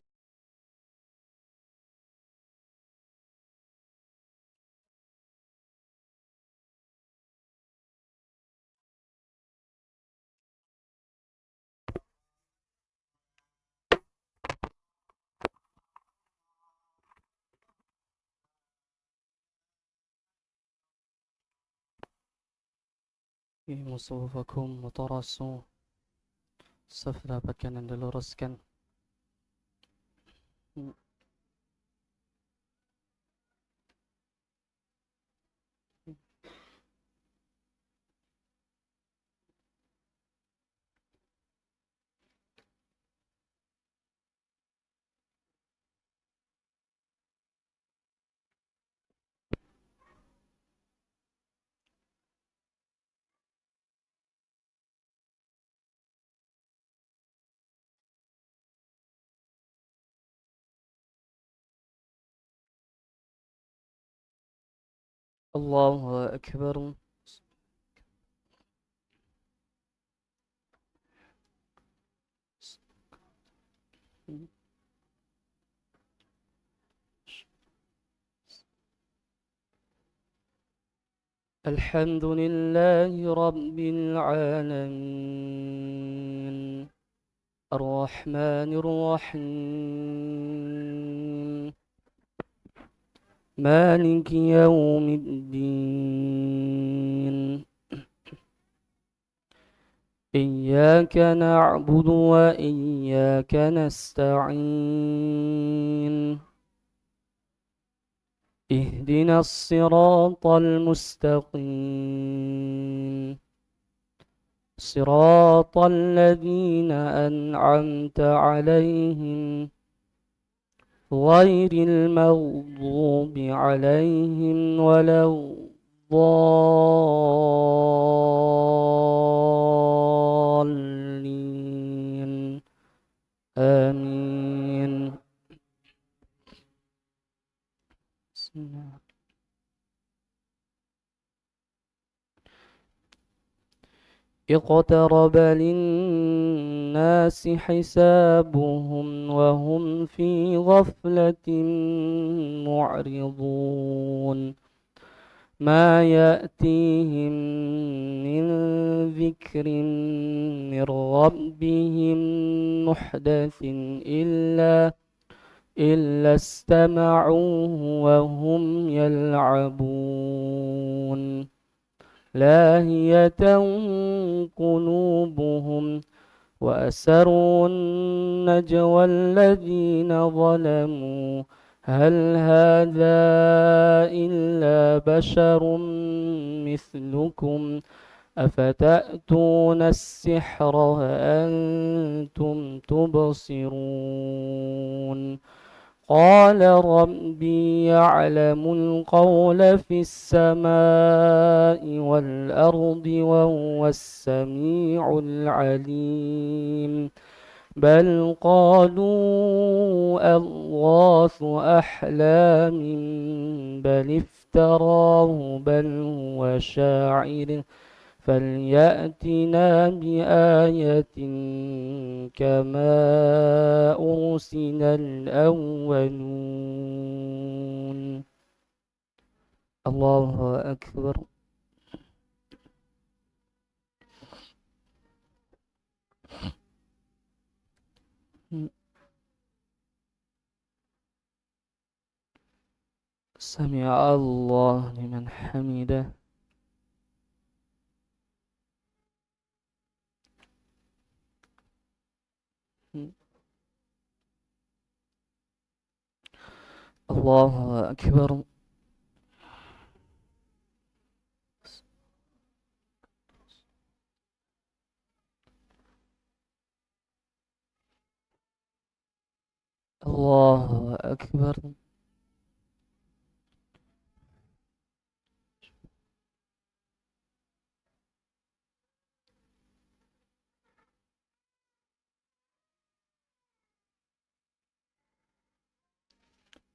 Musufakum mutarasu. Saf dapatkan dan diluruskan. Allahu Akbar. Alhamdulillahi Rabbil Alamin, Ar-Rahmanir Rahim, مالك يوم الدين. إياك نعبد وإياك نستعين. اهدنا الصراط المستقيم، صراط الذين أنعمت عليهم غير المغضوب عليهم ولا الضالين. آمين. اقترب للناس حسابهم وهم في غفلة معرضون ما يأتيهم من ذكر من ربهم محدث إلا استمعوه وهم يلعبون لاهية قلوبهم وأسروا النجوى الذين ظلموا هل هذا إلا بشر مثلكم أفتأتون السحر وأنتم تبصرون قال ربي يعلم القول في السماء والأرض وهو السميع العليم بل قالوا أضغاث أحلام بل افتراه بل هو شاعر فليأتنا بآية كما أرسل الأولون الله أكبر سمع الله لمن حمده الله أكبر الله أكبر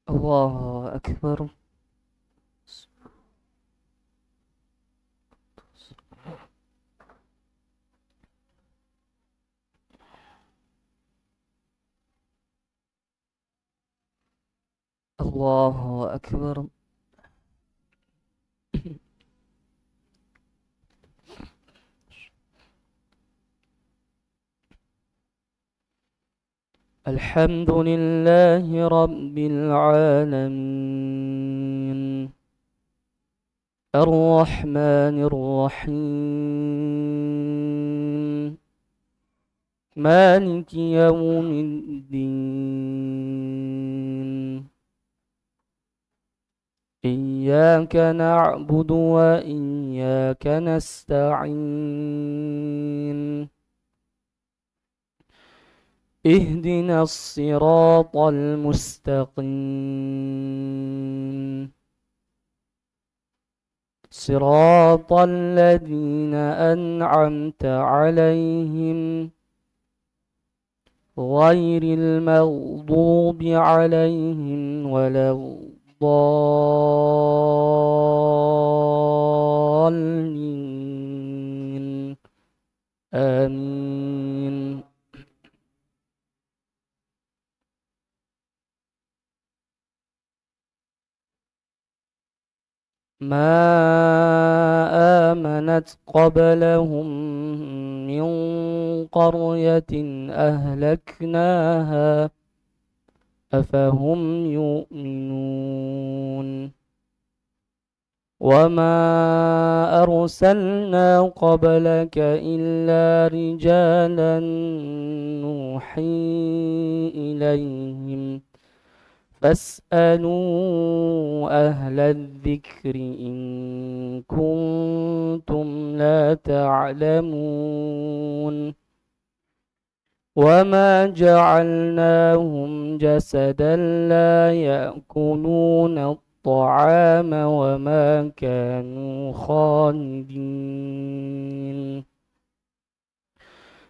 الله أكبر الله أكبر الحمد لله رب العالمين الرحمن الرحيم مالك يوم الدين إياك نعبد وإياك نستعين اهدنا الصراط المستقيم صراط الذين أنعمت عليهم غير المغضوب عليهم ولا الضالين آمين ما آمنت قبلهم من قرية أهلكناها أفهم يؤمنون وما أرسلنا قبلك إلا رجالا نوحي إليهم فاسألوا أهل الذكر إن كنتم لا تعلمون وما جعلناهم جسدا لا يأكلون الطعام وما كانوا خالدين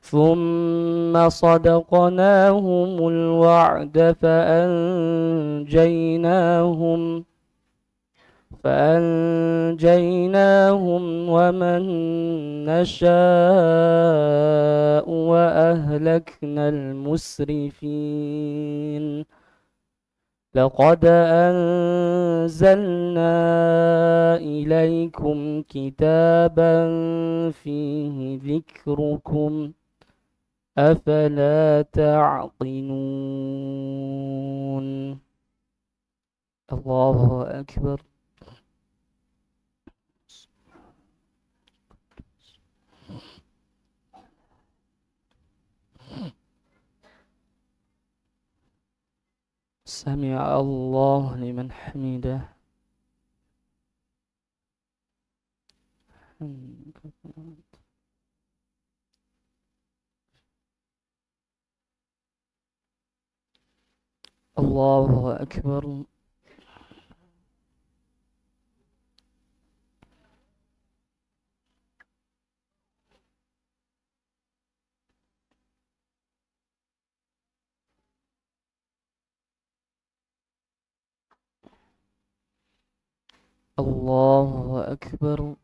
ثم صدقناهم الوعد فأنجيناهم ومن نشاء وأهلكنا المسرفين لقد أنزلنا إليكم كتابا فيه ذكركم أفلا تعقلون الله أكبر سمع الله لمن حمده الله أكبر الله أكبر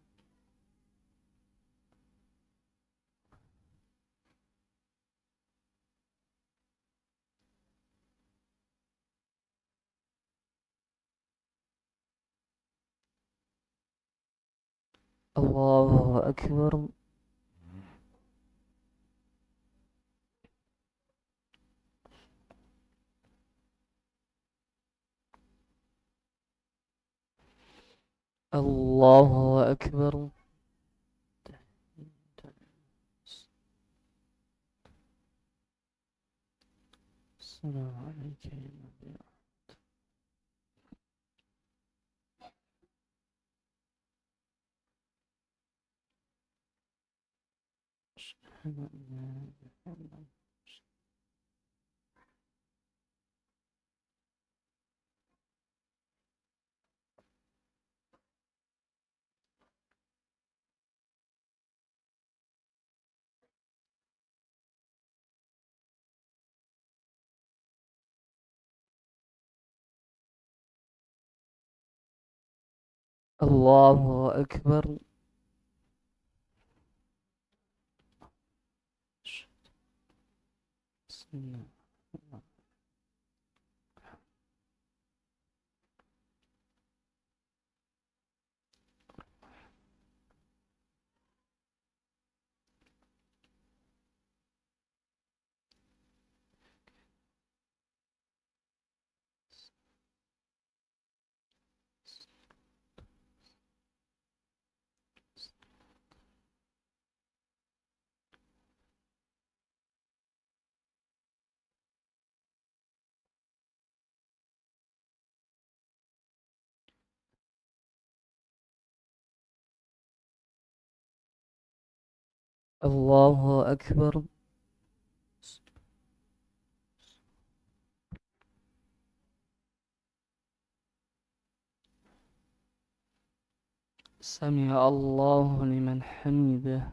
الله أكبر الله أكبر السلام عليك يا نبي أشهد أن لا إله إلا الله الله أكبر بسم الله الله أكبر سمع الله لمن حمده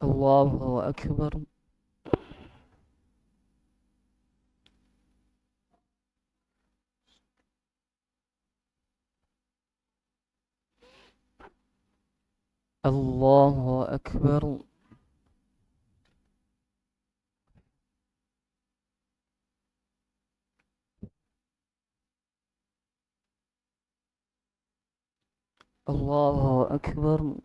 الله أكبر الله أكبر الله أكبر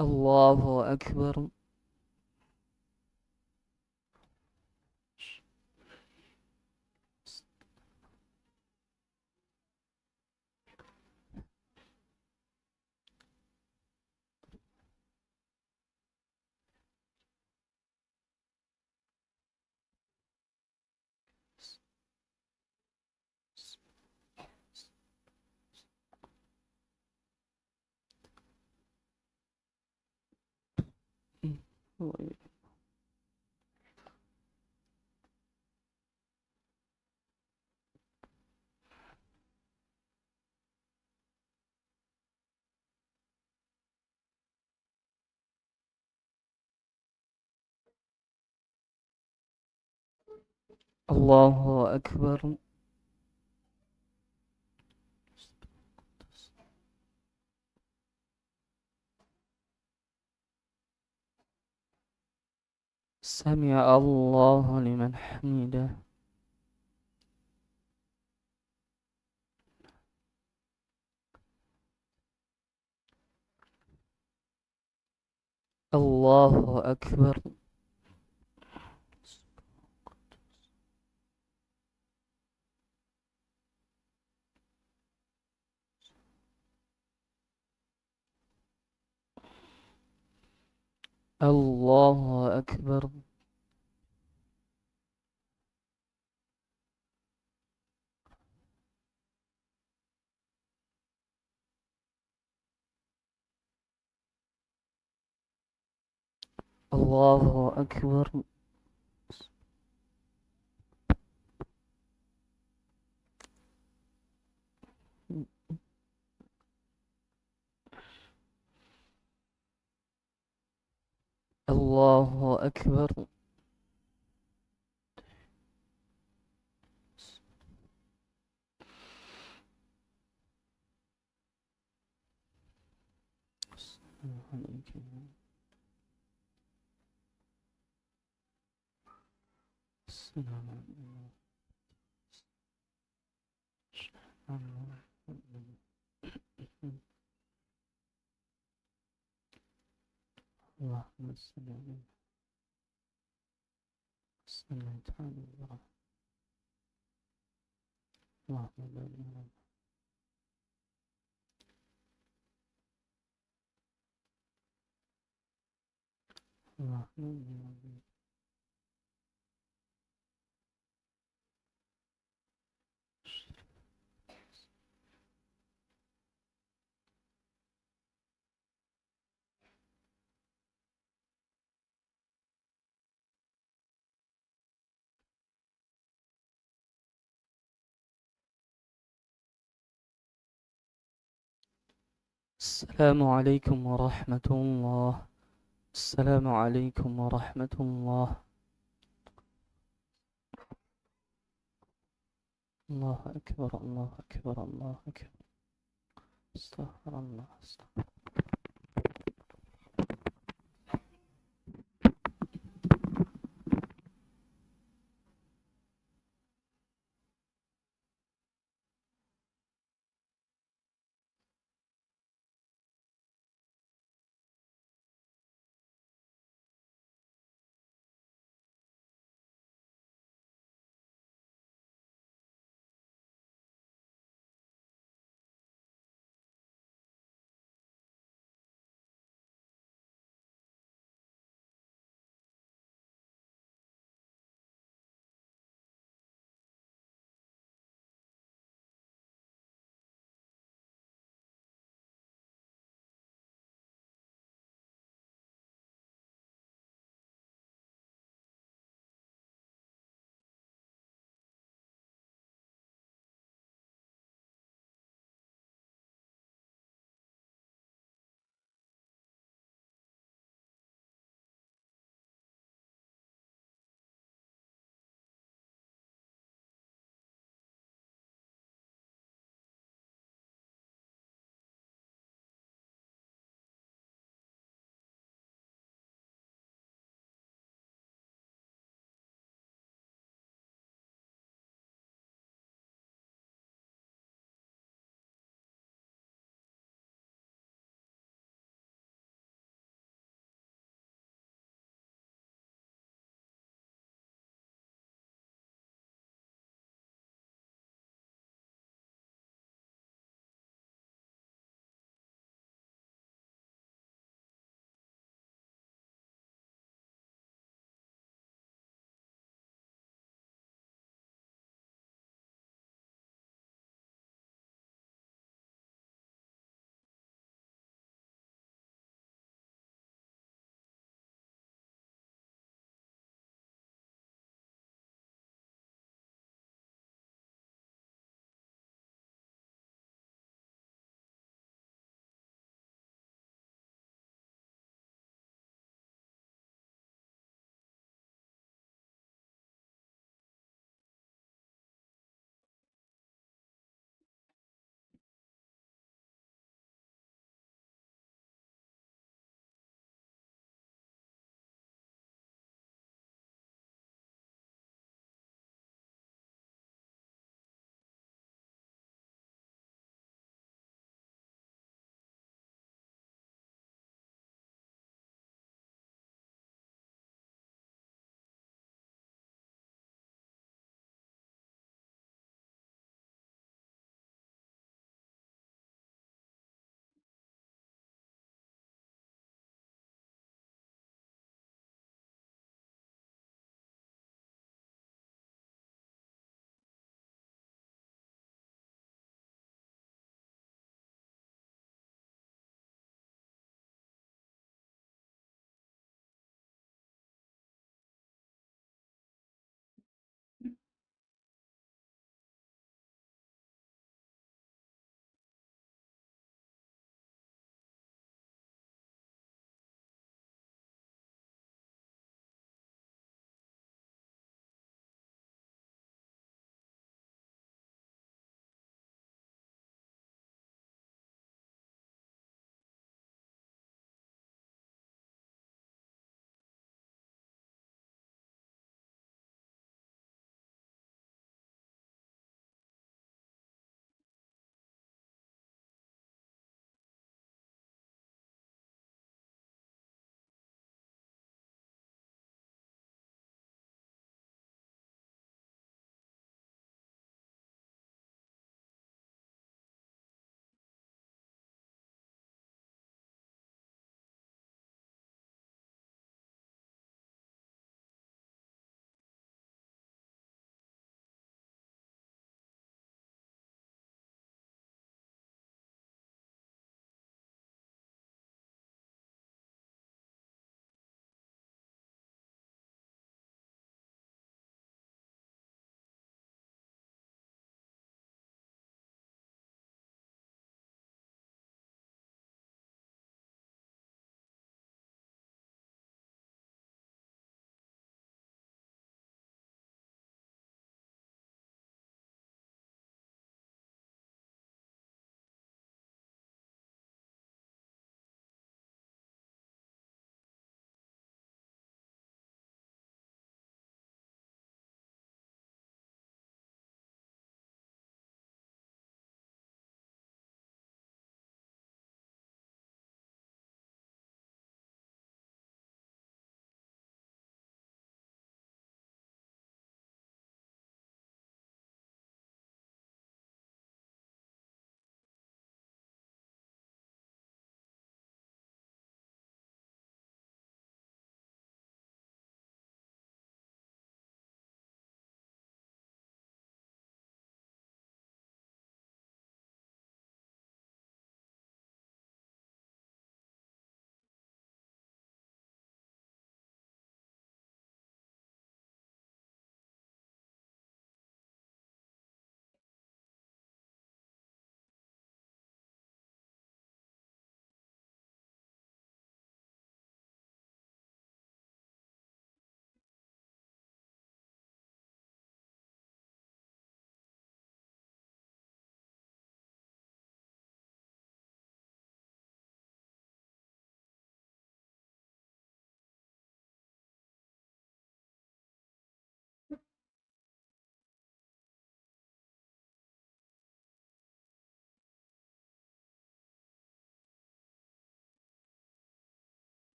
الله أكبر الله أكبر. سمع الله لمن حمده. الله أكبر. الله أكبر. الله أكبر. الله أكبر. اللهم صل على سيدنا محمد. اللهم بارك. اللهم السلام عليكم ورحمة الله. السلام عليكم ورحمة الله. الله أكبر. الله أكبر. الله أكبر. استغفر الله. استغفر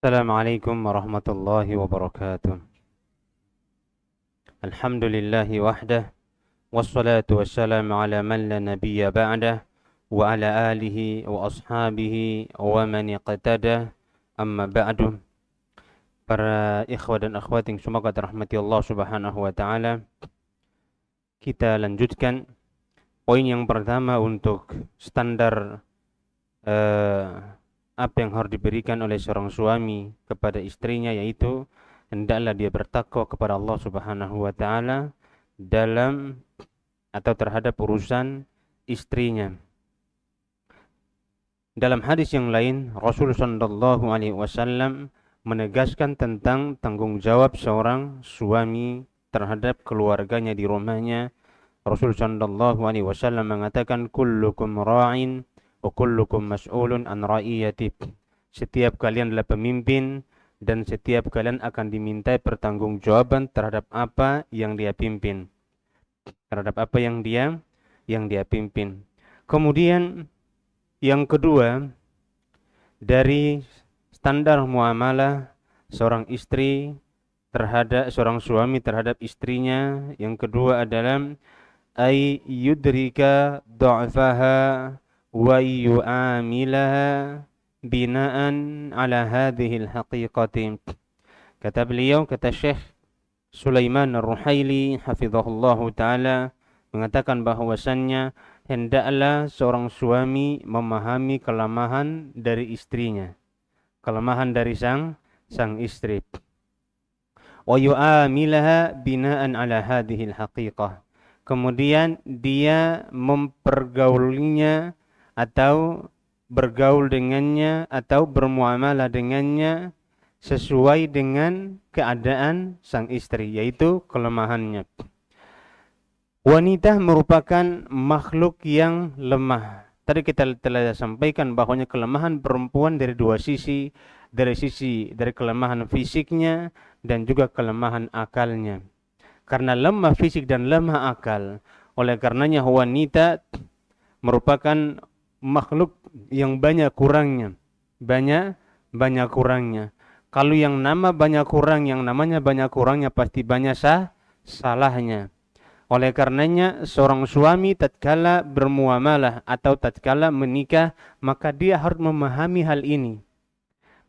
Assalamualaikum warahmatullahi wabarakatuh. Alhamdulillahi wahdah, wassalatu wassalamu ala man la nabiyya ba'dah, wa ala alihi wa ashabihi wa man iqtada, amma ba'du. Para ikhwah dan akhwat yang semoga dirahmati Allah Subhanahu wa taala, kita lanjutkan poin yang pertama untuk standar apa yang harus diberikan oleh seorang suami kepada istrinya, yaitu hendaklah dia bertakwa kepada Allah Subhanahu wa taala dalam atau terhadap urusan istrinya. Dalam hadis yang lain, Rasul sallallahu alaihi wasallam menegaskan tentang tanggung jawab seorang suami terhadap keluarganya di rumahnya. Rasul sallallahu alaihi wasallam mengatakan, kullukum ra'in wa kullukum mas'ulun an ra'iyati. Setiap kalian adalah pemimpin dan setiap kalian akan dimintai pertanggungjawaban terhadap apa yang dia pimpin. Terhadap apa yang dia pimpin. Kemudian yang kedua, dari standar muamalah seorang istri terhadap seorang suami terhadap istrinya, yang kedua adalah ay yudrika dha'faha wa yu'amilaha binaan ala hadhihi al-haqiqati. Kata beliau, kata Syekh Sulaiman Ar-Ruhaili hafizahullahu taala, mengatakan bahwasannya hendaklah seorang suami memahami kelemahan dari istrinya, kelemahan dari sang istri. Wa yu'amilaha binaan ala hadhihi al-haqiqah. Kemudian dia mempergaulinya atau bergaul dengannya atau bermuamalah dengannya sesuai dengan keadaan sang istri, yaitu kelemahannya. Wanita merupakan makhluk yang lemah. Tadi kita telah sampaikan bahwanya kelemahan perempuan dari dua sisi, dari kelemahan fisiknya dan juga kelemahan akalnya. Karena lemah fisik dan lemah akal, oleh karenanya wanita merupakan makhluk yang banyak kurangnya. Banyak kurangnya. Kalau yang namanya banyak kurangnya pasti banyak salahnya. Oleh karenanya seorang suami tatkala bermuamalah atau tatkala menikah, maka dia harus memahami hal ini,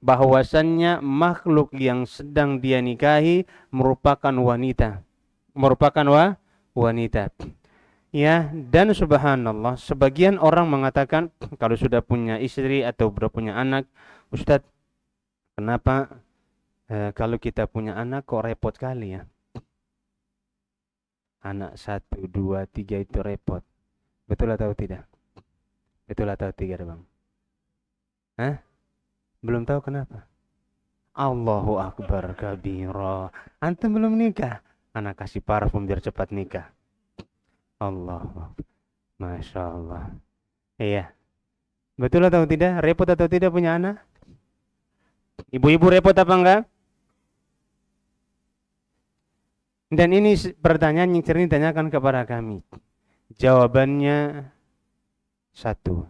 bahwasannya makhluk yang sedang dia nikahi merupakan wanita. Ya, dan subhanallah, sebagian orang mengatakan kalau sudah punya istri atau sudah punya anak, Ustadz, kenapa kalau kita punya anak kok repot kali ya? Anak 1, 2, 3 itu repot. Betul atau tidak? Betul atau tidak, Bang? Hah? Belum tahu kenapa? Allahu Akbar kabira. Antum belum nikah? Anak kasih parfum biar cepat nikah. Allah, Masya Allah. Iya. Betul atau tidak? Repot atau tidak punya anak? Ibu-ibu repot apa enggak? Dan ini pertanyaan yang sering ditanyakan kepada kami. Jawabannya satu.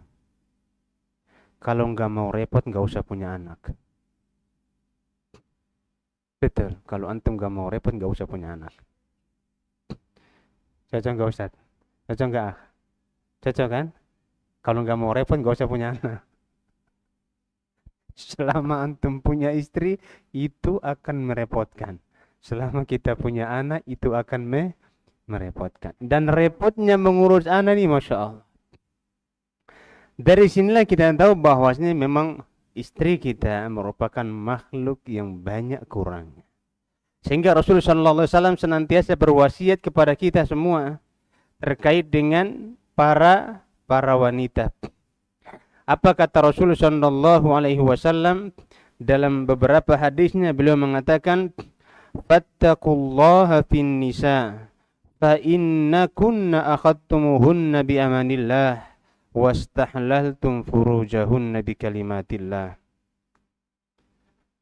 Kalau enggak mau repot, enggak usah punya anak. Betul. Kalau antum enggak mau repot, enggak usah punya anak. Cocok enggak Ustaz? Cocok enggak? Cocok kan? Kalau enggak mau repot enggak usah punya anak. Selama antum punya istri itu akan merepotkan. Selama kita punya anak itu akan merepotkan. Dan repotnya mengurus anak ini Masya Allah. Dari sinilah kita tahu bahwasanya memang istri kita merupakan makhluk yang banyak kurangnya. Sehingga Rasulullah SAW senantiasa berwasiat kepada kita semua terkait dengan para wanita. Apa kata Rasulullah SAW dalam beberapa hadisnya? Beliau mengatakan, fattaqullaha fin nisa fa innakunna akhadtumuhunna bi amanillah wastahlaltum furujahunna bi kalimatillah.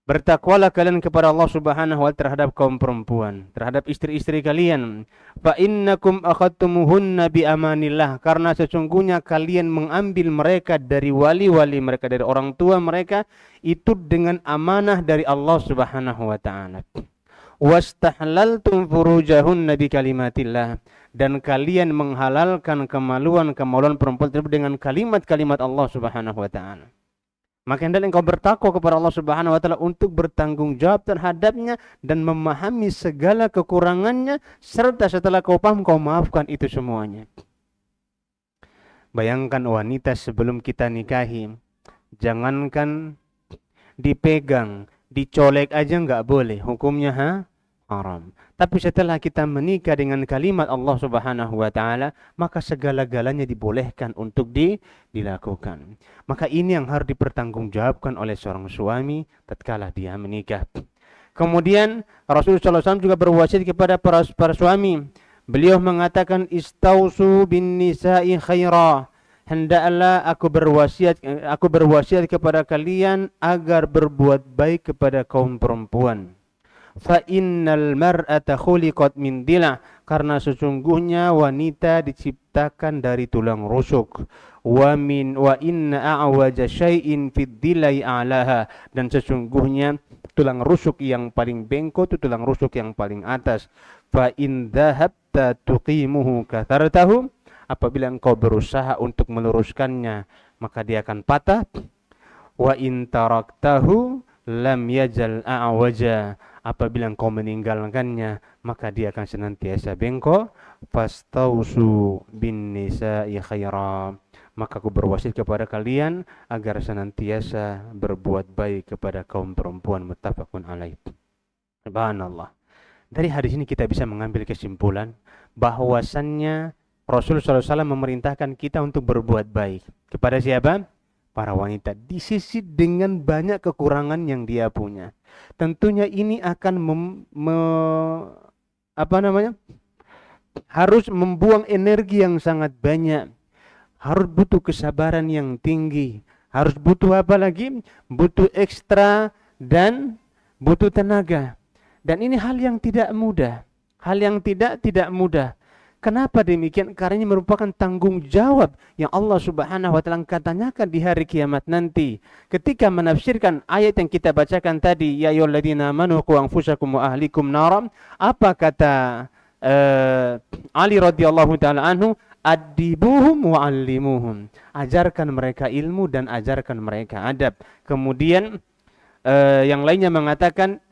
Bertakwalah kalian kepada Allah Subhanahu wa ta'ala terhadap kaum perempuan, terhadap istri-istri kalian. Fa innakum akhadtumuhunna bi amanillah, karena sesungguhnya kalian mengambil mereka dari wali-wali mereka, dari orang tua mereka itu dengan amanah dari Allah Subhanahu wa ta'ala. Wastahlaltum furujahunna bi kalimatillah, dan kalian menghalalkan kemaluan perempuan tersebut dengan kalimat-kalimat Allah Subhanahu wa ta'ala. Maka hendaklah engkau bertakwa kepada Allah Subhanahu wa ta'ala untuk bertanggung jawab terhadapnya dan memahami segala kekurangannya, serta setelah kau paham kau maafkan itu semuanya. Bayangkan wanita sebelum kita nikahi, jangankan dipegang, dicolek aja nggak boleh, hukumnya haram. Tapi setelah kita menikah dengan kalimat Allah Subhanahu wa ta'ala, maka segala-galanya dibolehkan untuk dilakukan. Maka ini yang harus dipertanggungjawabkan oleh seorang suami tatkala dia menikah. Kemudian Rasulullah SAW juga berwasiat kepada para suami. Beliau mengatakan, istausu bin nisa'i khaira. Hendaklah aku berwasiat kepada kalian agar berbuat baik kepada kaum perempuan. Fa innal mar'ata khuliqat min dila, karena sesungguhnya wanita diciptakan dari tulang rusuk. Wa inna a'waja syai'in fid dilai a'laha, dan sesungguhnya tulang rusuk yang paling bengkok itu tulang rusuk yang paling atas. Fa in dhahabta tuqimuhu kathartahu, apabila engkau berusaha untuk meluruskannya maka dia akan patah. Wa in taraktahu lam yajal a'waja, apabila engkau meninggalkannya maka dia akan senantiasa bengkok. Fastausu bin nisa'i khaira, maka aku berwasiat kepada kalian agar senantiasa berbuat baik kepada kaum perempuan. Muttafaqun alaih. Subhanallah. Dari hadis ini kita bisa mengambil kesimpulan bahwasannya Rasulullah SAW memerintahkan kita untuk berbuat baik kepada siapa? Para wanita, di sisi dengan banyak kekurangan yang dia punya. Tentunya ini akan harus membuang energi yang sangat banyak, harus butuh kesabaran yang tinggi, harus butuh apa lagi? Butuh ekstra dan butuh tenaga. Dan ini hal yang tidak mudah, hal yang tidak mudah. Kenapa demikian? Karena ini merupakan tanggung jawab yang Allah Subhanahu wa ta'ala tanyakan di hari kiamat nanti. Ketika menafsirkan ayat yang kita bacakan tadi, ya ayyuhalladzina amanu qu anfusakum wa ahlikum naram, apa kata Ali radhiyallahu taala anhu? Adibuhum wa allimuhum. Ajarkan mereka ilmu dan ajarkan mereka adab. Kemudian yang lainnya mengatakan,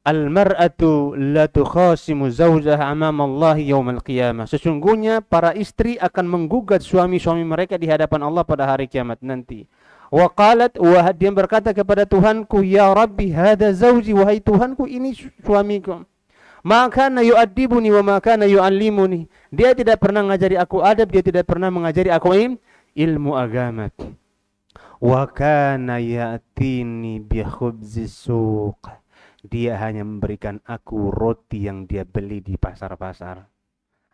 al-mar'atu la tukhasimu zawjaha amama Allah yaumal qiyamah. Sesungguhnya para istri akan menggugat suami-suami mereka di hadapan Allah pada hari kiamat nanti. Wa qalat, wa dia berkata kepada Tuhanku, ya Rabbi hadza zawji, wahai Tuhanku ini suamiku. Ma kana yu'addibuni wa ma kana yu'allimuni. Dia tidak pernah mengajari aku adab, dia tidak pernah mengajari aku ilmu agama. Wa kana ya'tini bi khubzis suq. Dia hanya memberikan aku roti yang dia beli di pasar-pasar.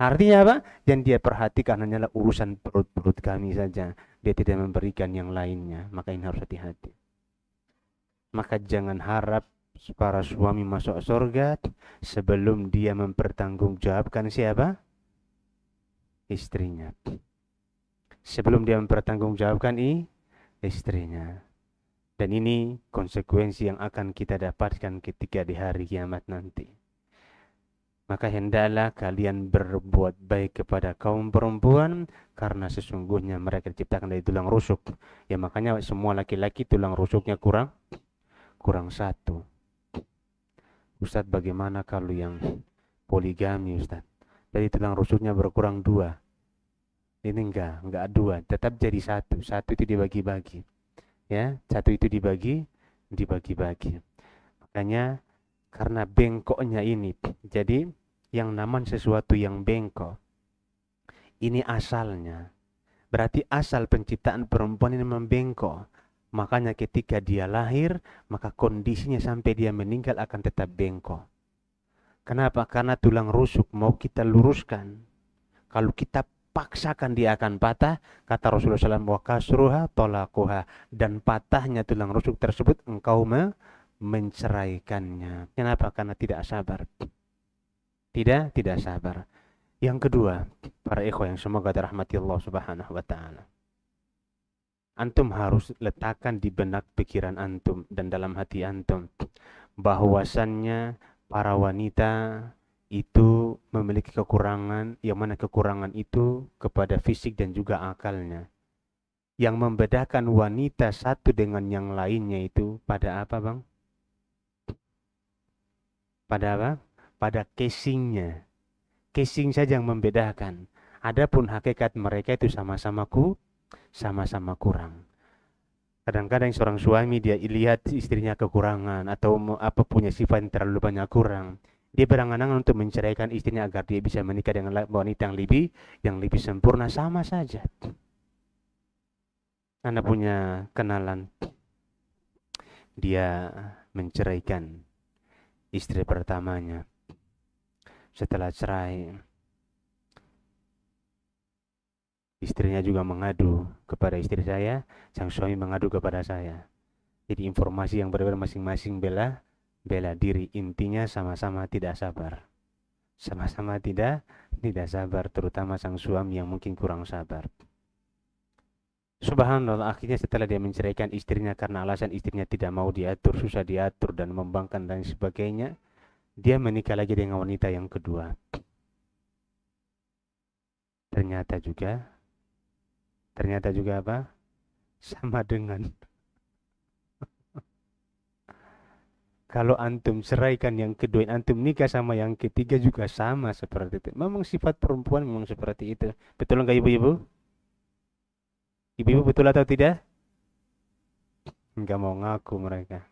Artinya apa? Yang dia perhatikan hanyalah urusan perut-perut kami saja. Dia tidak memberikan yang lainnya. Maka ini harus hati-hati. Maka jangan harap para suami masuk surga sebelum dia mempertanggungjawabkan siapa? Istrinya. Sebelum dia mempertanggungjawabkan istrinya. Dan ini konsekuensi yang akan kita dapatkan ketika di hari kiamat nanti. Maka hendaklah kalian berbuat baik kepada kaum perempuan, karena sesungguhnya mereka diciptakan dari tulang rusuk. Ya makanya semua laki-laki tulang rusuknya kurang satu. Ustadz, bagaimana kalau yang poligami Ustadz? Jadi tulang rusuknya berkurang 2. Ini enggak 2, tetap jadi 1. 1 itu dibagi-bagi. Ya, 1 itu dibagi-bagi. Makanya karena bengkoknya ini, jadi yang namanya sesuatu yang bengkok ini asalnya, berarti asal penciptaan perempuan ini membengkok. Makanya ketika dia lahir, maka kondisinya sampai dia meninggal akan tetap bengkok. Kenapa? Karena tulang rusuk mau kita luruskan, kalau kita paksakan dia akan patah. Kata Rasulullah SAW, wa kasruha tolaquha, dan patahnya tulang rusuk tersebut engkau menceraikannya. Kenapa? Karena tidak sabar. Tidak sabar. Yang kedua, para ikhwah yang semoga dirahmati Allah Subhanahu wa taala. Antum harus letakkan di benak pikiran antum dan dalam hati antum bahwasannya para wanita itu memiliki kekurangan, yang mana kekurangan itu kepada fisik dan juga akalnya. Yang membedakan wanita satu dengan yang lainnya itu pada apa, Bang? Pada apa? Pada casingnya. Casing saja yang membedakan. Adapun hakikat mereka itu sama-sama kurang. Kadang-kadang seorang suami dia lihat istrinya kekurangan atau apa punya sifat yang terlalu banyak kurang. Dia berangan-angan untuk menceraikan istrinya agar dia bisa menikah dengan wanita yang lebih sempurna. Sama saja. Anda punya kenalan, dia menceraikan istri pertamanya. Setelah cerai, istrinya juga mengadu kepada istri saya, sang suami mengadu kepada saya. Jadi informasi yang berbeda, masing-masing bela diri. Intinya sama-sama tidak sabar. Sama-sama tidak sabar, terutama sang suami yang mungkin kurang sabar. Subhanallah, akhirnya setelah dia menceraikan istrinya karena alasan istrinya tidak mau diatur, susah diatur dan membangkang dan sebagainya, dia menikah lagi dengan wanita yang kedua. Ternyata juga apa? Sama dengan kalau antum ceraikan yang kedua, antum nikah sama yang ketiga juga sama seperti itu. Memang sifat perempuan memang seperti itu. Betul enggak ibu-ibu? Ibu-ibu betul atau tidak? Enggak mau ngaku mereka.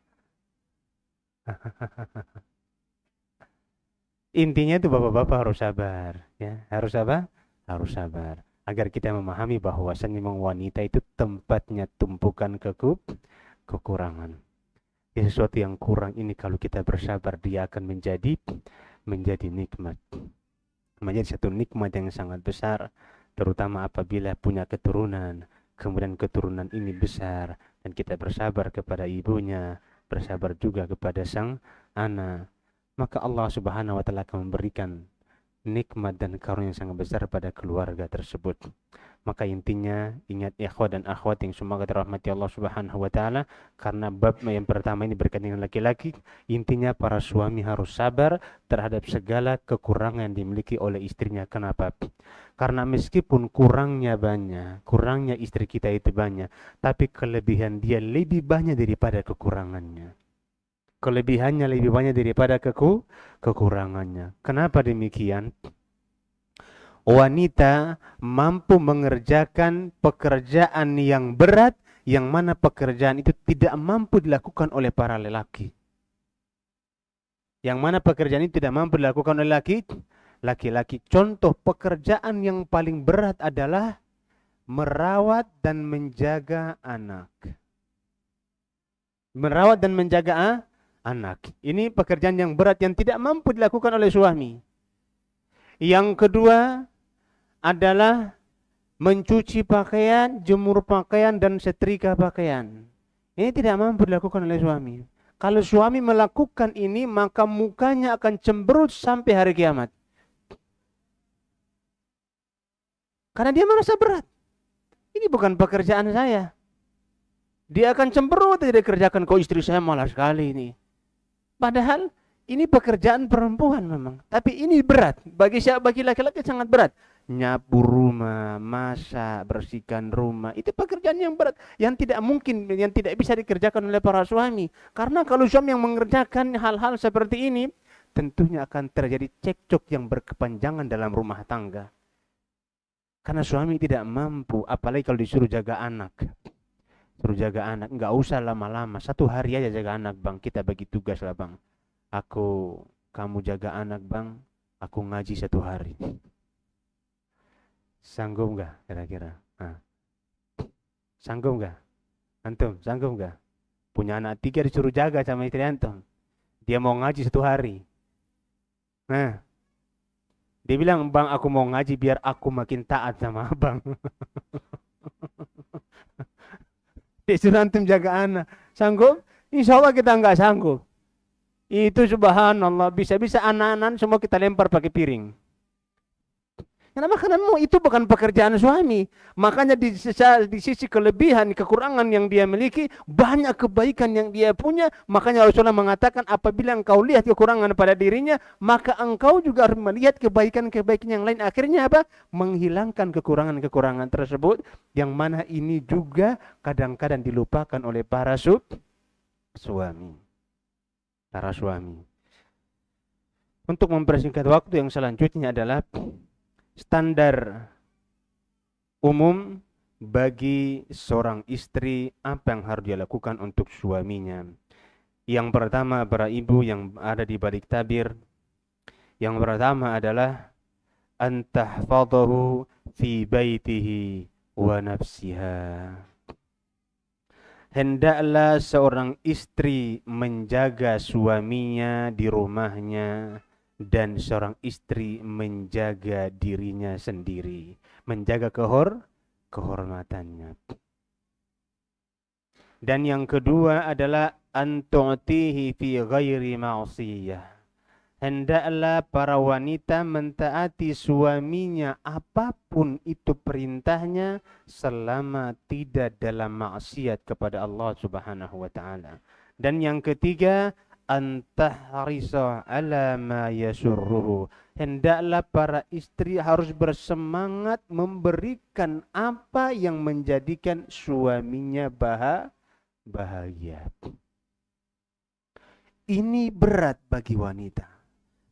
Intinya itu bapak-bapak harus sabar, ya. Harus apa? Harus sabar. Agar kita memahami bahwasannya memang wanita itu tempatnya tumpukan kekurangan. Ya, sesuatu yang kurang ini kalau kita bersabar dia akan menjadi nikmat. Menjadi satu nikmat yang sangat besar, terutama apabila punya keturunan. Kemudian keturunan ini besar dan kita bersabar kepada ibunya, bersabar juga kepada sang anak, maka Allah Subhanahu wa taala akan memberikan nikmat dan karunia yang sangat besar pada keluarga tersebut. Maka intinya ingat ikhwah dan akhwat yang semoga dirahmati Allah Subhanahu wa taala, karena bab yang pertama ini berkaitan dengan laki-laki, intinya para suami harus sabar terhadap segala kekurangan yang dimiliki oleh istrinya. Kenapa? Karena meskipun kurangnya istri kita itu banyak, tapi kelebihan dia lebih banyak daripada kekurangannya. Kelebihannya lebih banyak daripada kekurangannya. Kenapa demikian? Wanita mampu mengerjakan pekerjaan yang berat, yang mana pekerjaan itu tidak mampu dilakukan oleh para lelaki. Yang mana pekerjaan itu tidak mampu dilakukan oleh laki-laki. Contoh pekerjaan yang paling berat adalah merawat dan menjaga anak. Merawat dan menjaga anak. Ini pekerjaan yang berat yang tidak mampu dilakukan oleh suami. Yang kedua adalah mencuci pakaian, jemur pakaian, dan setrika pakaian. Ini tidak mampu dilakukan oleh suami. Kalau suami melakukan ini, maka mukanya akan cemberut sampai hari kiamat. Karena dia merasa berat. Ini bukan pekerjaan saya. Dia akan cemberut, tidak dikerjakan. Kok istri saya malas sekali ini. Padahal ini pekerjaan perempuan memang. Tapi ini berat. Bagi laki-laki sangat berat. Nyapu rumah, masak, bersihkan rumah. Itu pekerjaan yang berat. Yang tidak mungkin, yang tidak bisa dikerjakan oleh para suami. Karena kalau suami yang mengerjakan hal-hal seperti ini, tentunya akan terjadi cekcok yang berkepanjangan dalam rumah tangga. Karena suami tidak mampu, apalagi kalau disuruh jaga anak. Suruh jaga anak, nggak usah lama-lama. 1 hari aja jaga anak, bang. Kita bagi tugas lah, bang. Kamu jaga anak, bang. Aku ngaji 1 hari. Sanggup nggak kira-kira? Sanggup nggak? Antum, sanggup nggak? Punya anak 3 disuruh jaga sama istri antum. Dia mau ngaji 1 hari. Nah, dia bilang, bang aku mau ngaji biar aku makin taat sama abang. Dia suruh antum jaga anak. Sanggup? Insya Allah kita nggak sanggup. Itu subhanallah, bisa-bisa anak-anak semua kita lempar pakai piring. Kenapa? Karena itu bukan pekerjaan suami. Makanya di sisi kelebihan, kekurangan yang dia miliki, banyak kebaikan yang dia punya. Makanya Rasulullah mengatakan apabila engkau lihat kekurangan pada dirinya, maka engkau juga harus melihat kebaikan-kebaikan yang lain. Akhirnya apa? Menghilangkan kekurangan-kekurangan tersebut. Yang mana ini juga kadang-kadang dilupakan oleh para suami. Para suami. Untuk mempersingkat waktu, yang selanjutnya adalah standar umum bagi seorang istri, apa yang harus dia lakukan untuk suaminya. Yang pertama, para ibu yang ada di balik tabir, yang pertama adalah antahfadhahu fi baitihi wa nafsiha. Hendaklah seorang istri menjaga suaminya di rumahnya, dan seorang istri menjaga dirinya sendiri, menjaga kehormatannya. Dan yang kedua adalah antu'tihi fi ghairi ma'siyah. Hendaklah para wanita mentaati suaminya apapun itu perintahnya selama tidak dalam maksiat kepada Allah Subhanahu wa taala. Dan yang ketiga, antahrisa ala ma yasurruhu. Hendaklah para istri harus bersemangat memberikan apa yang menjadikan suaminya bahagia. Ini berat bagi wanita.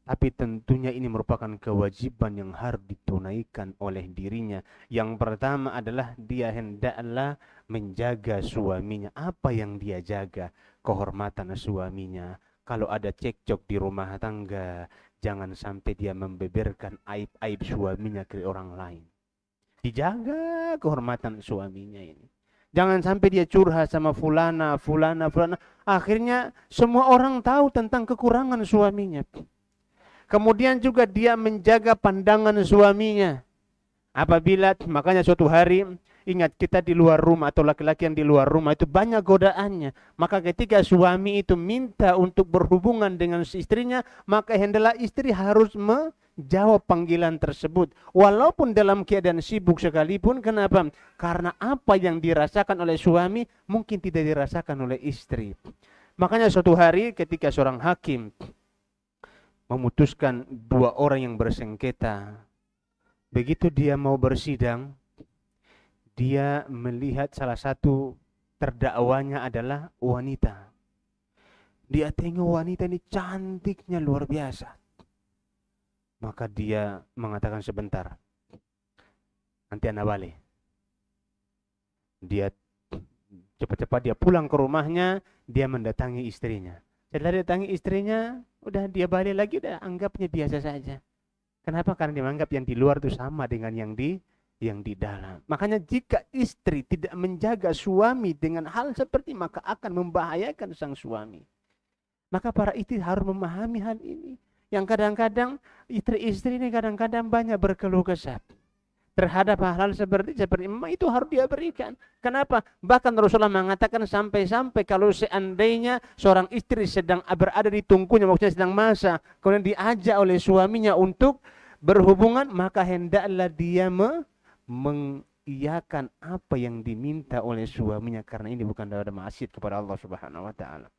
Tapi tentunya ini merupakan kewajiban yang harus ditunaikan oleh dirinya. Yang pertama adalah dia hendaklah menjaga suaminya. Apa yang dia jaga? Kehormatan suaminya. Kalau ada cekcok di rumah tangga, jangan sampai dia membeberkan aib-aib suaminya ke orang lain. Dijaga kehormatan suaminya ini. Jangan sampai dia curhat sama fulana. Akhirnya semua orang tahu tentang kekurangan suaminya. Kemudian juga dia menjaga pandangan suaminya. Apabila, makanya suatu hari, ingat kita di luar rumah atau laki-laki yang di luar rumah itu banyak godaannya. Maka ketika suami itu minta untuk berhubungan dengan istrinya, maka hendaklah istri harus menjawab panggilan tersebut. Walaupun dalam keadaan sibuk sekalipun. Kenapa? Karena apa yang dirasakan oleh suami mungkin tidak dirasakan oleh istri. Makanya suatu hari ketika seorang hakim memutuskan dua orang yang bersengketa, begitu dia mau bersidang, dia melihat salah satu terdakwanya adalah wanita. Dia tengok wanita ini cantiknya luar biasa. Maka dia mengatakan sebentar, nanti anak balik. Dia cepat-cepat dia pulang ke rumahnya, dia mendatangi istrinya. Setelah datangi istrinya, udah dia balik lagi, udah anggapnya biasa saja. Kenapa? Karena dia menganggap yang di luar itu sama dengan yang di dalam. Makanya jika istri tidak menjaga suami dengan hal seperti, maka akan membahayakan sang suami. Maka para istri harus memahami hal ini. Yang kadang-kadang istri-istri ini kadang-kadang banyak berkeluh kesah terhadap hal-hal seperti memang itu harus dia berikan. Kenapa? Bahkan Rasulullah mengatakan sampai-sampai kalau seandainya seorang istri sedang berada di tungkunya, maksudnya sedang masak, kemudian diajak oleh suaminya untuk berhubungan, maka hendaklah dia mengiyakan apa yang diminta oleh suaminya, karena ini bukan dari maksiat kepada Allah Subhanahu wa taala.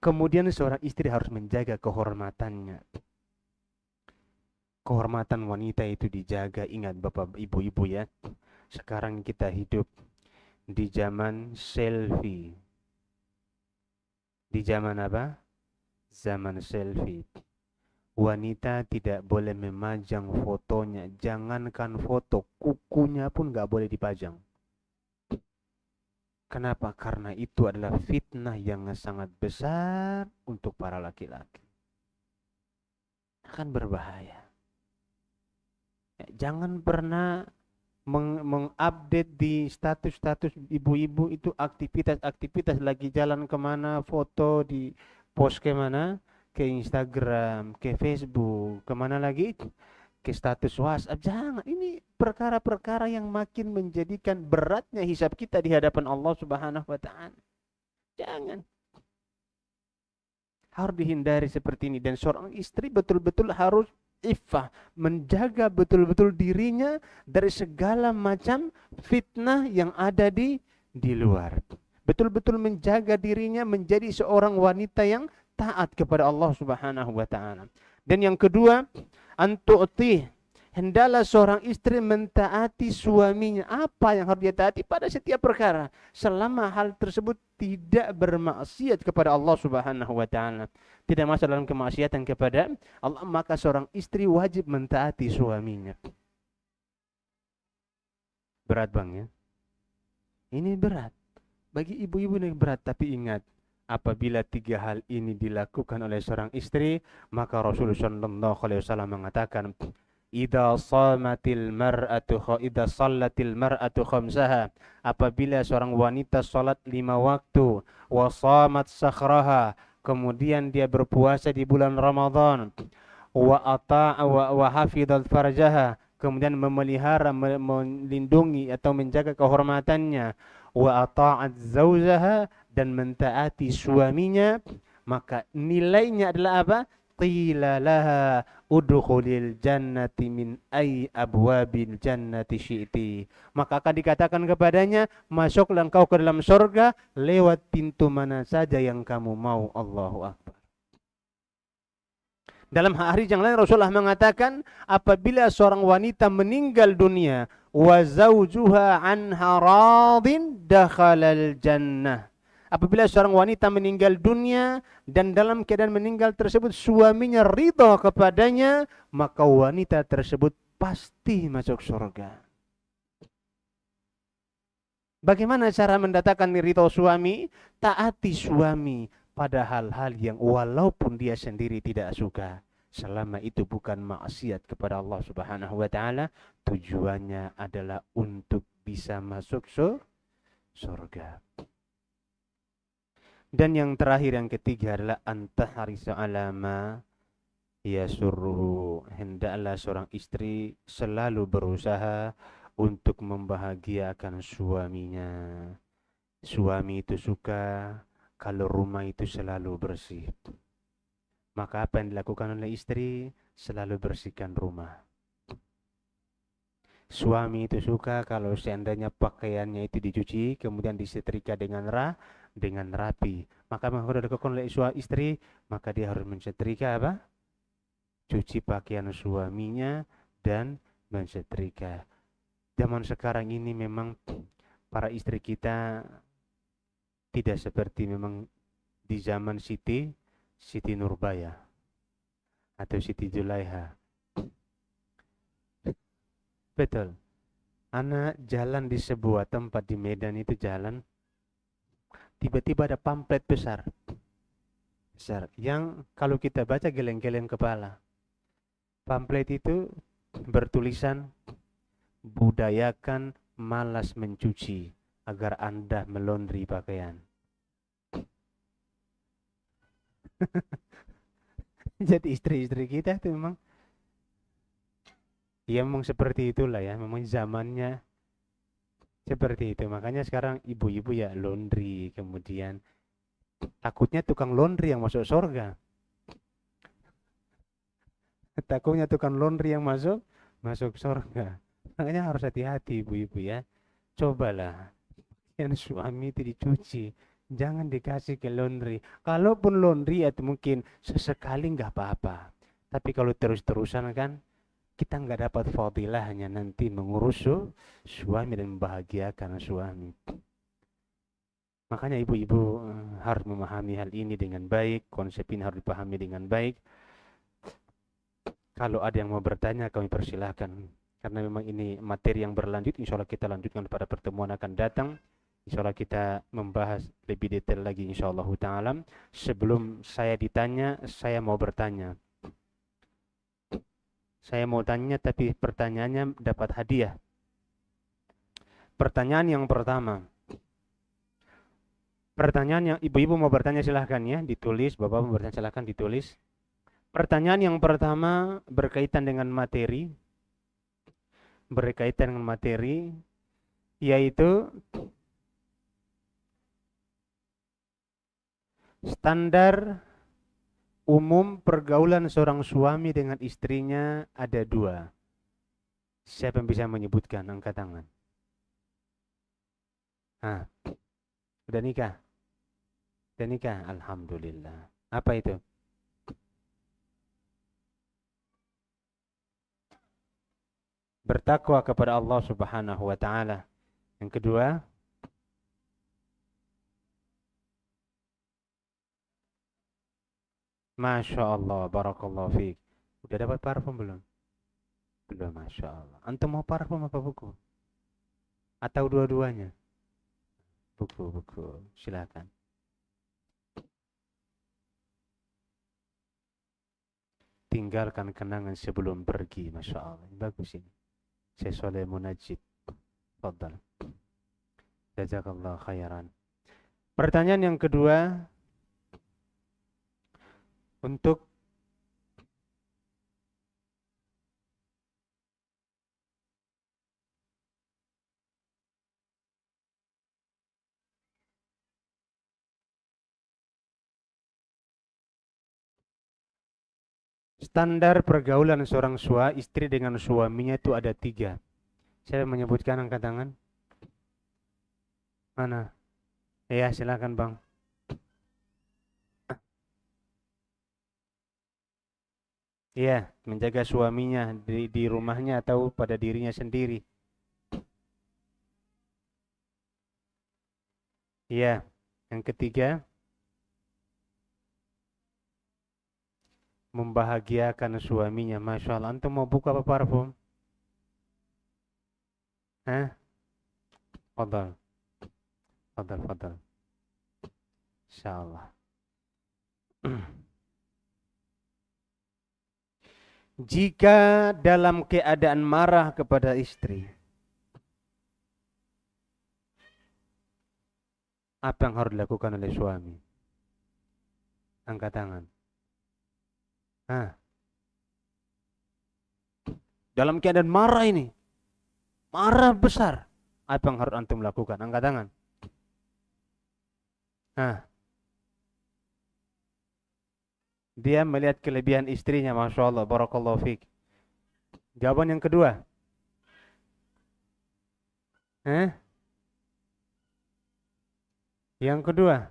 Kemudian seorang istri harus menjaga kehormatannya. Kehormatan wanita itu dijaga. Ingat bapak ibu-ibu ya, sekarang kita hidup di zaman selfie. Di zaman apa? Zaman selfie. Wanita tidak boleh memajang fotonya. Jangankan foto, kukunya pun gak boleh dipajang. Kenapa? Karena itu adalah fitnah yang sangat besar untuk para laki-laki. Akan berbahaya. Jangan pernah mengupdate di status-status ibu-ibu itu aktivitas lagi jalan kemana, foto di post kemana, ke Instagram, ke Facebook, kemana lagi, ke status WhatsApp. Jangan, ini perkara-perkara yang makin menjadikan beratnya hisab kita di hadapan Allah Subhanahu wa taala. Jangan. harus dihindari seperti ini. Dan seorang istri betul-betul harus iffah, menjaga betul-betul dirinya dari segala macam fitnah yang ada di luar. Betul-betul menjaga dirinya menjadi seorang wanita yang taat kepada Allah Subhanahu wa taala. Dan yang kedua, antu'ti, hendaklah seorang istri mentaati suaminya. Apa yang harus dia taati pada setiap perkara, selama hal tersebut tidak bermaksiat kepada Allah Subhanahu wa taala, tidak masuk dalam kemaksiatan kepada Allah, maka seorang istri wajib mentaati suaminya. Berat Bang ya? Ini berat. Bagi ibu-ibu ini berat, tapi ingat, apabila 3 hal ini dilakukan oleh seorang istri, maka Rasulullah sallallahu alaihi wasallam mengatakan, idza salatil mar'atu khamsaha, apabila seorang wanita salat 5 waktu, wa shamat sakhraha, kemudian dia berpuasa di bulan Ramadan, wa hafidhat farjaha, kemudian memelihara, melindungi atau menjaga kehormatannya, wa ata'at zawjaha, dan mentaati suaminya, maka nilainya adalah apa? Qila laha udkhulil jannati min ay abwabil jannati syi'ti, maka akan dikatakan kepadanya, masuklah engkau ke dalam surga lewat pintu mana saja yang kamu mau. Allahu akbar. Dalam hadis yang lain Rasulullah mengatakan, apabila seorang wanita meninggal dunia, wa zawjuha anha radin dakhalal jannah, apabila seorang wanita meninggal dunia dan dalam keadaan meninggal tersebut suaminya ridha kepadanya, maka wanita tersebut pasti masuk surga. Bagaimana cara mendatangkan ridha suami? Taati suami pada hal-hal yang walaupun dia sendiri tidak suka, selama itu bukan maksiat kepada Allah Subhanahu wa taala, tujuannya adalah untuk bisa masuk surga. Dan yang terakhir, yang ketiga adalah antaharisa alama yasurruhu, hendaklah seorang istri selalu berusaha untuk membahagiakan suaminya. Suami itu suka kalau rumah itu selalu bersih. Maka apa yang dilakukan oleh istri? Selalu bersihkan rumah. Suami itu suka kalau seandainya pakaiannya itu dicuci, kemudian disetrika dengan rapi. Maka yang harus dilakukan oleh istri, maka dia harus mensetrika apa? Cuci pakaian suaminya dan mensetrika. Zaman sekarang ini memang para istri kita tidak seperti memang di zaman Siti Nurbaya atau Siti Julaiha. Betul. Anak jalan di sebuah tempat di Medan itu jalan, tiba-tiba ada pamflet besar yang kalau kita baca geleng-geleng kepala. Pamflet itu bertulisan, budayakan malas mencuci agar Anda melondri pakaian. Jadi istri-istri kita itu memang seperti itulah ya, memang zamannya seperti itu. Makanya sekarang ibu-ibu ya laundry, kemudian takutnya tukang laundry yang masuk surga. Takutnya tukang laundry yang masuk surga. Makanya harus hati-hati ibu-ibu ya. Cobalah yang suami itu dicuci, jangan dikasih ke laundry. Kalaupun laundry atau mungkin sesekali nggak apa-apa. Tapi kalau terus-terusan kan kita nggak dapat fadilahnya nanti mengurus suami dan membahagiakan suami. Makanya ibu-ibu harus memahami hal ini dengan baik, konsep ini harus dipahami dengan baik. Kalau ada yang mau bertanya kami persilahkan. Karena memang ini materi yang berlanjut, insya Allah kita lanjutkan pada pertemuan akan datang. Insya Allah kita membahas lebih detail lagi insya Allah ta'ala. Sebelum saya ditanya, saya mau bertanya. Saya mau tanya tapi pertanyaannya dapat hadiah. Pertanyaan yang pertama. Pertanyaan yang ibu-ibu mau bertanya silahkan ya, ditulis. Bapak mau bertanya silahkan ditulis. Pertanyaan yang pertama berkaitan dengan materi. Yaitu standar Umum pergaulan seorang suami dengan istrinya ada dua. Siapa yang bisa menyebutkan? Angkat tangan. Udah nikah? Udah nikah? Alhamdulillah. Apa itu? Bertakwa kepada Allah Subhanahu wa taala. Yang kedua, Masya Allah, barakallahu fiik. Udah dapat parfum belum? Belum, Masya Allah. Antum mau parfum apa buku? Atau dua-duanya? Buku, silakan. Tinggalkan kenangan sebelum pergi, Masya Allah. Bagus ini. Saya Soleh Munajid. Fadal. Jazakallah khairan. Pertanyaan yang kedua, untuk standar pergaulan seorang istri dengan suaminya itu ada 3. Saya menyebutkan, angkat tangan. Mana? Ya, silakan Bang. Iya, menjaga suaminya di rumahnya atau pada dirinya sendiri. Iya, yang ketiga, membahagiakan suaminya. Masya Allah, antum mau buka apa parfum? Fadal. Insyaallah. Jika dalam keadaan marah kepada istri, apa yang harus dilakukan oleh suami? Angkat tangan. Dalam keadaan marah ini, marah besar, apa yang harus antum lakukan? Angkat tangan. Dia melihat kelebihan istrinya, Masya Allah, barakallahu fiik. Jawaban yang kedua. Yang kedua,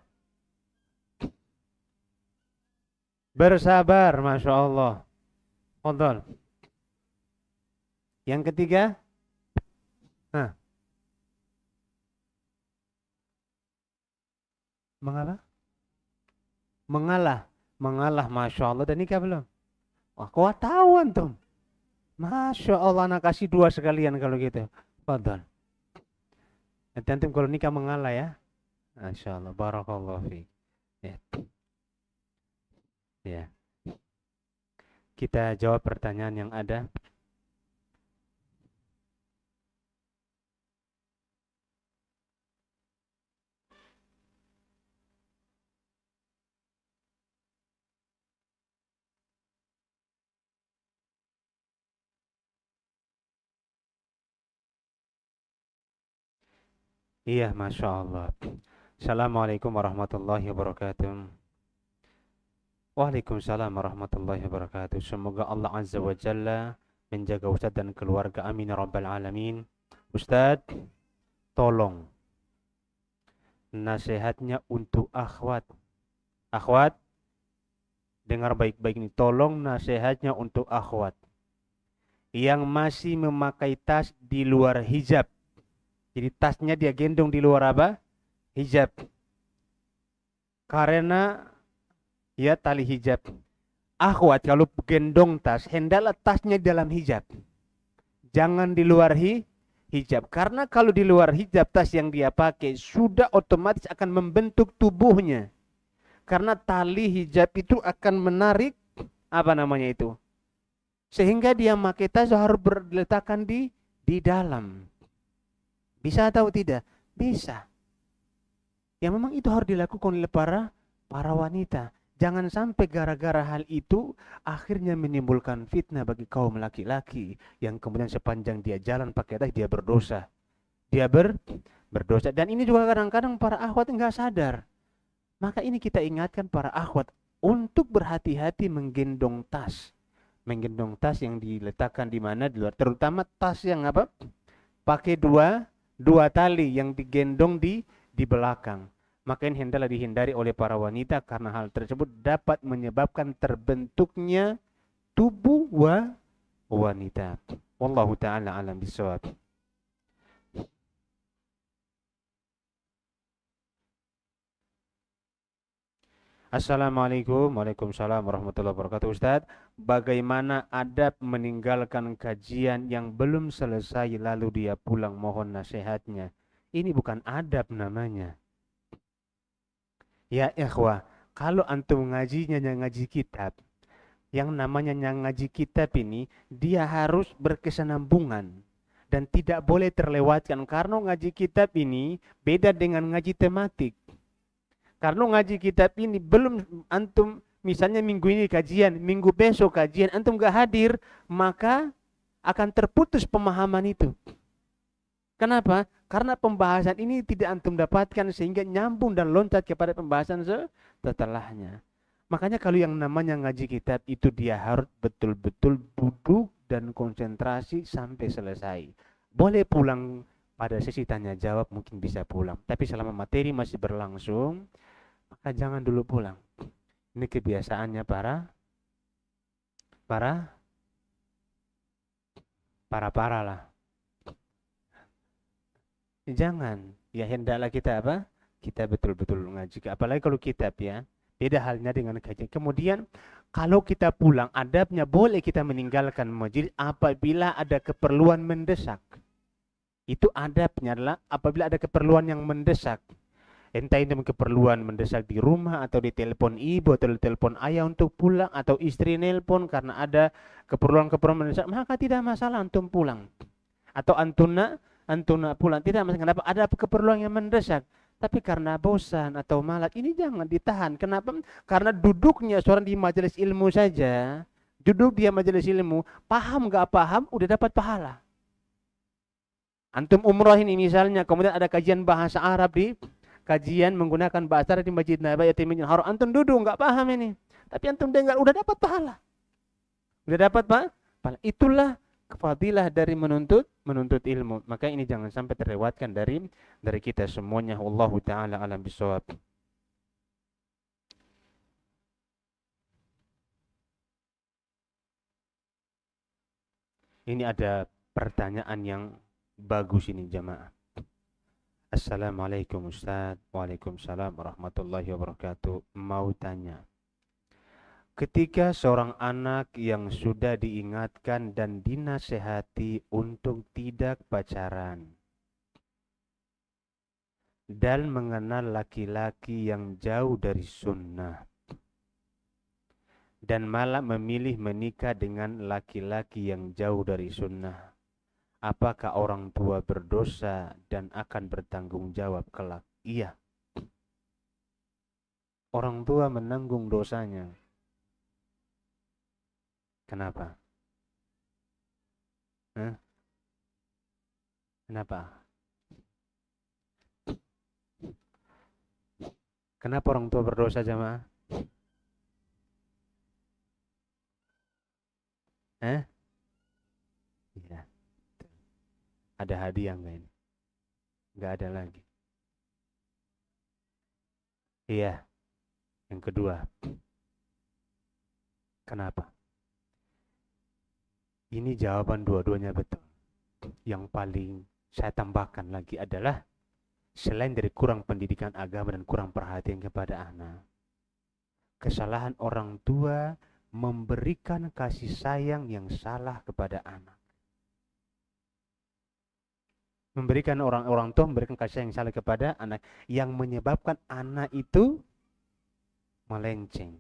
bersabar, Masya Allah. Fadhal. Yang ketiga, mengalah, Masya Allah. Dan nikah belum? Wah, kau tahu antum. Masya Allah, anak kasih 2 sekalian kalau gitu. Fadhal. Nanti antum kalau nikah mengalah ya. Masya Allah, barakallahu fiik. Ya. Kita jawab pertanyaan yang ada. Iya, Masya Allah. Assalamualaikum warahmatullahi wabarakatuh. Waalaikumsalam warahmatullahi wabarakatuh. Semoga Allah Azza wa Jalla menjaga Ustadz dan keluarga. Amin ya Rabbal Alamin. Ustadz, tolong nasihatnya untuk akhwat. Akhwat, dengar baik-baik ini. Tolong nasihatnya untuk akhwat yang masih memakai tas di luar hijab. Jadi tasnya dia gendong di luar apa? Hijab. Karena ya tali hijab. Akhwat kalau gendong tas, hendaklah tasnya di dalam hijab. Jangan di luar hijab. Karena kalau di luar hijab, tas yang dia pakai sudah otomatis akan membentuk tubuhnya. Karena tali hijab itu akan menarik, apa namanya itu? Sehingga dia pakai tas harus diletakkan di dalam. Bisa atau tidak? Bisa. Ya memang itu harus dilakukan oleh para wanita. Jangan sampai gara-gara hal itu akhirnya menimbulkan fitnah bagi kaum laki-laki yang kemudian sepanjang dia jalan pakai tas dia berdosa. Dia berdosa. Dan ini juga kadang-kadang para akhwat enggak sadar. Maka ini kita ingatkan para akhwat, untuk berhati-hati menggendong tas. Menggendong tas yang diletakkan di mana di luar, terutama tas yang apa? Pakai dua tali yang digendong di belakang. Maka ini hendaklah dihindari oleh para wanita karena hal tersebut dapat menyebabkan terbentuknya tubuh wanita. Wallahu taala alam bisawab. Assalamualaikum. Waalaikumsalam warahmatullahi wabarakatuh. Ustaz, bagaimana adab meninggalkan kajian yang belum selesai lalu dia pulang? Mohon nasihatnya. Ini bukan adab namanya. Ya ikhwah, kalau antum ngajinya ngaji kitab, yang namanya ngaji kitab ini dia harus berkesinambungan dan tidak boleh terlewatkan, karena ngaji kitab ini beda dengan ngaji tematik. Karena ngaji kitab ini belum antum, misalnya minggu ini kajian, minggu besok kajian, antum gak hadir, maka akan terputus pemahaman itu. Kenapa? Karena pembahasan ini tidak antum dapatkan sehingga nyambung dan loncat kepada pembahasan setelahnya. Makanya kalau yang namanya ngaji kitab itu dia harus betul-betul duduk dan konsentrasi sampai selesai. Boleh pulang pada sesi tanya jawab, mungkin bisa pulang. Tapi selama materi masih berlangsung, maka jangan dulu pulang. Ini kebiasaannya para lah. Jangan. Ya hendaklah kita apa? Kita betul-betul ngaji. Apalagi kalau kitab ya. Beda halnya dengan kajian. Kemudian kalau kita pulang, adabnya boleh kita meninggalkan majelis apabila ada keperluan mendesak. Itu adabnya adalah apabila ada keperluan yang mendesak. Entah itu keperluan mendesak di rumah atau di telepon ibu atau di telepon ayah untuk pulang atau istri nelpon karena ada keperluan-keperluan mendesak, maka tidak masalah antum pulang. Atau antuna pulang, tidak masalah. Kenapa? Ada keperluan yang mendesak. Tapi karena bosan atau malas, ini jangan ditahan. Kenapa? Karena duduknya seorang di majelis ilmu saja, duduk dia majelis ilmu, paham gak paham, udah dapat pahala. Antum umrah ini misalnya, kemudian ada kajian bahasa Arab di kajian menggunakan bahasa Arab di Masjid Nabawi atau Masjid Haram, antum duduk nggak paham ini, tapi antum dengar udah dapat pahala, udah dapat pahala. Itulah fadilah dari menuntut ilmu. Maka ini jangan sampai terlewatkan dari kita semuanya. Wallahu taala alam bisawab. Ini ada pertanyaan yang bagus ini jamaah. Assalamualaikum Ustaz. Waalaikumsalam warahmatullahi wabarakatuh. Mau tanya, ketika seorang anak yang sudah diingatkan dan dinasehati untuk tidak pacaran dan mengenal laki-laki yang jauh dari sunnah dan malah memilih menikah dengan laki-laki yang jauh dari sunnah, apakah orang tua berdosa dan akan bertanggung jawab kelak? Iya. Orang tua menanggung dosanya. Kenapa? Kenapa? Kenapa orang tua berdosa jamaah? Iya. Ada hadiah enggak ini? Enggak ada lagi. Iya. Yang kedua. Kenapa? Ini jawaban dua-duanya betul. Yang paling saya tambahkan lagi adalah selain dari kurang pendidikan agama dan kurang perhatian kepada anak, kesalahan orang tua memberikan kasih sayang yang salah kepada anak. Memberikan orang tua memberikan kasih sayang yang salah kepada anak yang menyebabkan anak itu melenceng.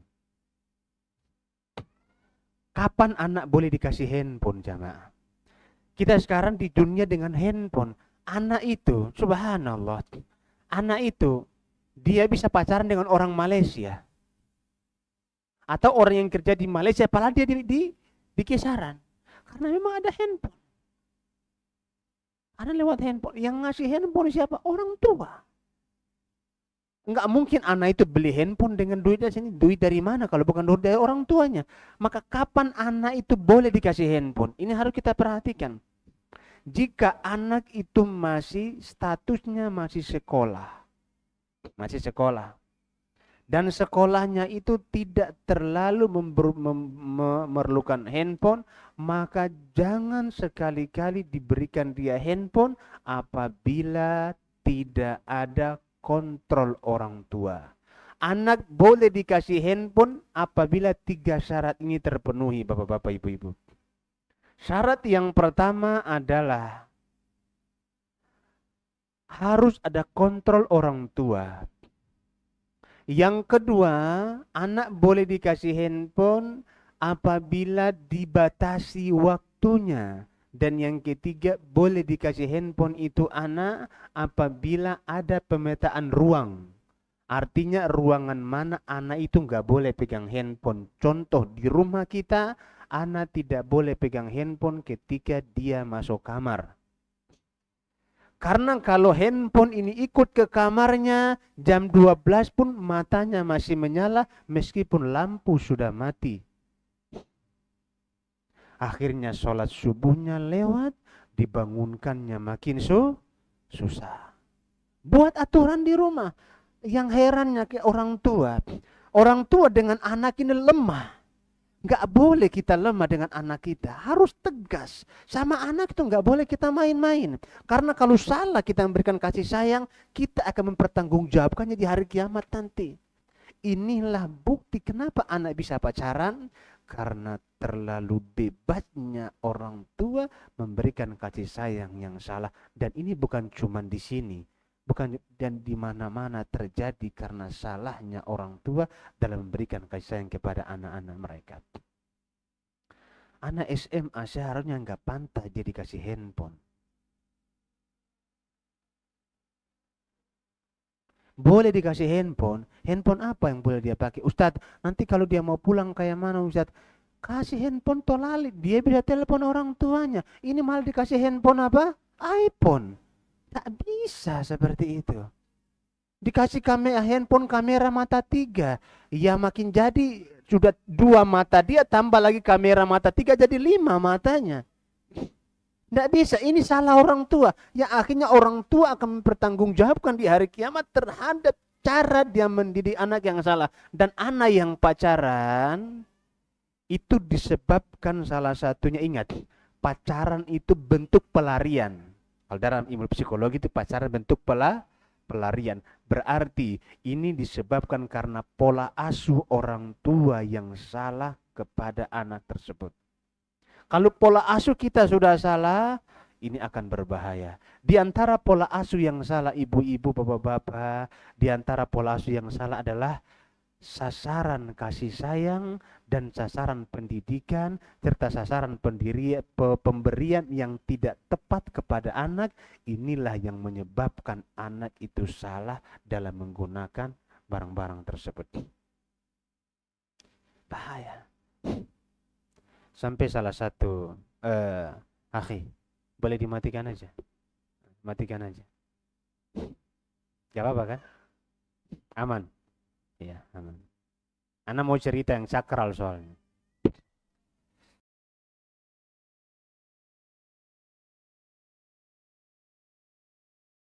Kapan anak boleh dikasih handphone jamaah? Kita sekarang di dunia dengan handphone. Anak itu, subhanallah, anak itu dia bisa pacaran dengan orang Malaysia atau orang yang kerja di Malaysia, padahal dia di kisaran, karena memang ada handphone. Ada lewat handphone. Yang ngasih handphone siapa? Orang tua. Enggak mungkin anak itu beli handphone dengan duitnya sini. Duit dari mana kalau bukan duit dari orang tuanya? Maka kapan anak itu boleh dikasih handphone? Ini harus kita perhatikan. Jika anak itu masih statusnya masih sekolah. Masih sekolah. Dan sekolahnya itu tidak terlalu memerlukan handphone, maka jangan sekali-kali diberikan dia handphone apabila tidak ada kontrol orang tua. Anak boleh dikasih handphone apabila 3 syarat ini terpenuhi, bapak-bapak, ibu-ibu. Syarat yang pertama adalah harus ada kontrol orang tua. Yang kedua, anak boleh dikasih handphone apabila dibatasi waktunya. Dan yang ketiga, boleh dikasih handphone itu anak apabila ada pemetaan ruang. Artinya ruangan mana anak itu nggak boleh pegang handphone. Contoh di rumah kita, anak tidak boleh pegang handphone ketika dia masuk kamar. Karena kalau handphone ini ikut ke kamarnya, jam 12 pun matanya masih menyala meskipun lampu sudah mati. Akhirnya sholat subuhnya lewat, dibangunkannya makin susah. Buat aturan di rumah. Yang herannya ke orang tua. Orang tua dengan anak ini lemah. Nggak boleh kita lemah dengan anak kita. Harus tegas. Sama anak itu nggak boleh kita main-main. Karena kalau salah kita memberikan kasih sayang, kita akan mempertanggungjawabkannya di hari kiamat nanti. Inilah bukti kenapa anak bisa pacaran. Karena terlalu bebasnya orang tua memberikan kasih sayang yang salah. Dan ini bukan cuma di sini. Bukan dan di mana-mana terjadi karena salahnya orang tua dalam memberikan kasih sayang kepada anak-anak mereka. Anak SMA seharusnya nggak pantas dia dikasih handphone. Boleh dikasih handphone. Handphone apa yang boleh dia pakai? Ustadz, nanti kalau dia mau pulang kayak mana Ustadz? Kasih handphone tolali. Dia bisa telepon orang tuanya. Ini malah dikasih handphone apa? iPhone. Tak bisa seperti itu. Dikasih handphone kamera mata 3. Ya makin jadi sudah 2 mata dia tambah lagi kamera mata 3 jadi 5 matanya. Tidak bisa, ini salah orang tua. Yang akhirnya orang tua akan mempertanggungjawabkan di hari kiamat terhadap cara dia mendidik anak yang salah. Dan anak yang pacaran itu disebabkan salah satunya, ingat, pacaran itu bentuk pelarian. Kalau dalam ilmu psikologi itu pacaran bentuk pelarian. Berarti ini disebabkan karena pola asuh orang tua yang salah kepada anak tersebut. Kalau pola asuh kita sudah salah, ini akan berbahaya. Di antara pola asuh yang salah, ibu-ibu, bapak-bapak, di antara pola asuh yang salah adalah sasaran kasih sayang dan sasaran pendidikan serta sasaran pemberian yang tidak tepat kepada anak. Inilah yang menyebabkan anak itu salah dalam menggunakan barang-barang tersebut. Bahaya. Sampai salah satu akhi, boleh dimatikan aja. Matikan aja. Gak apa-apa kan? Aman. Ya, aman. Ana mau cerita yang sakral soalnya.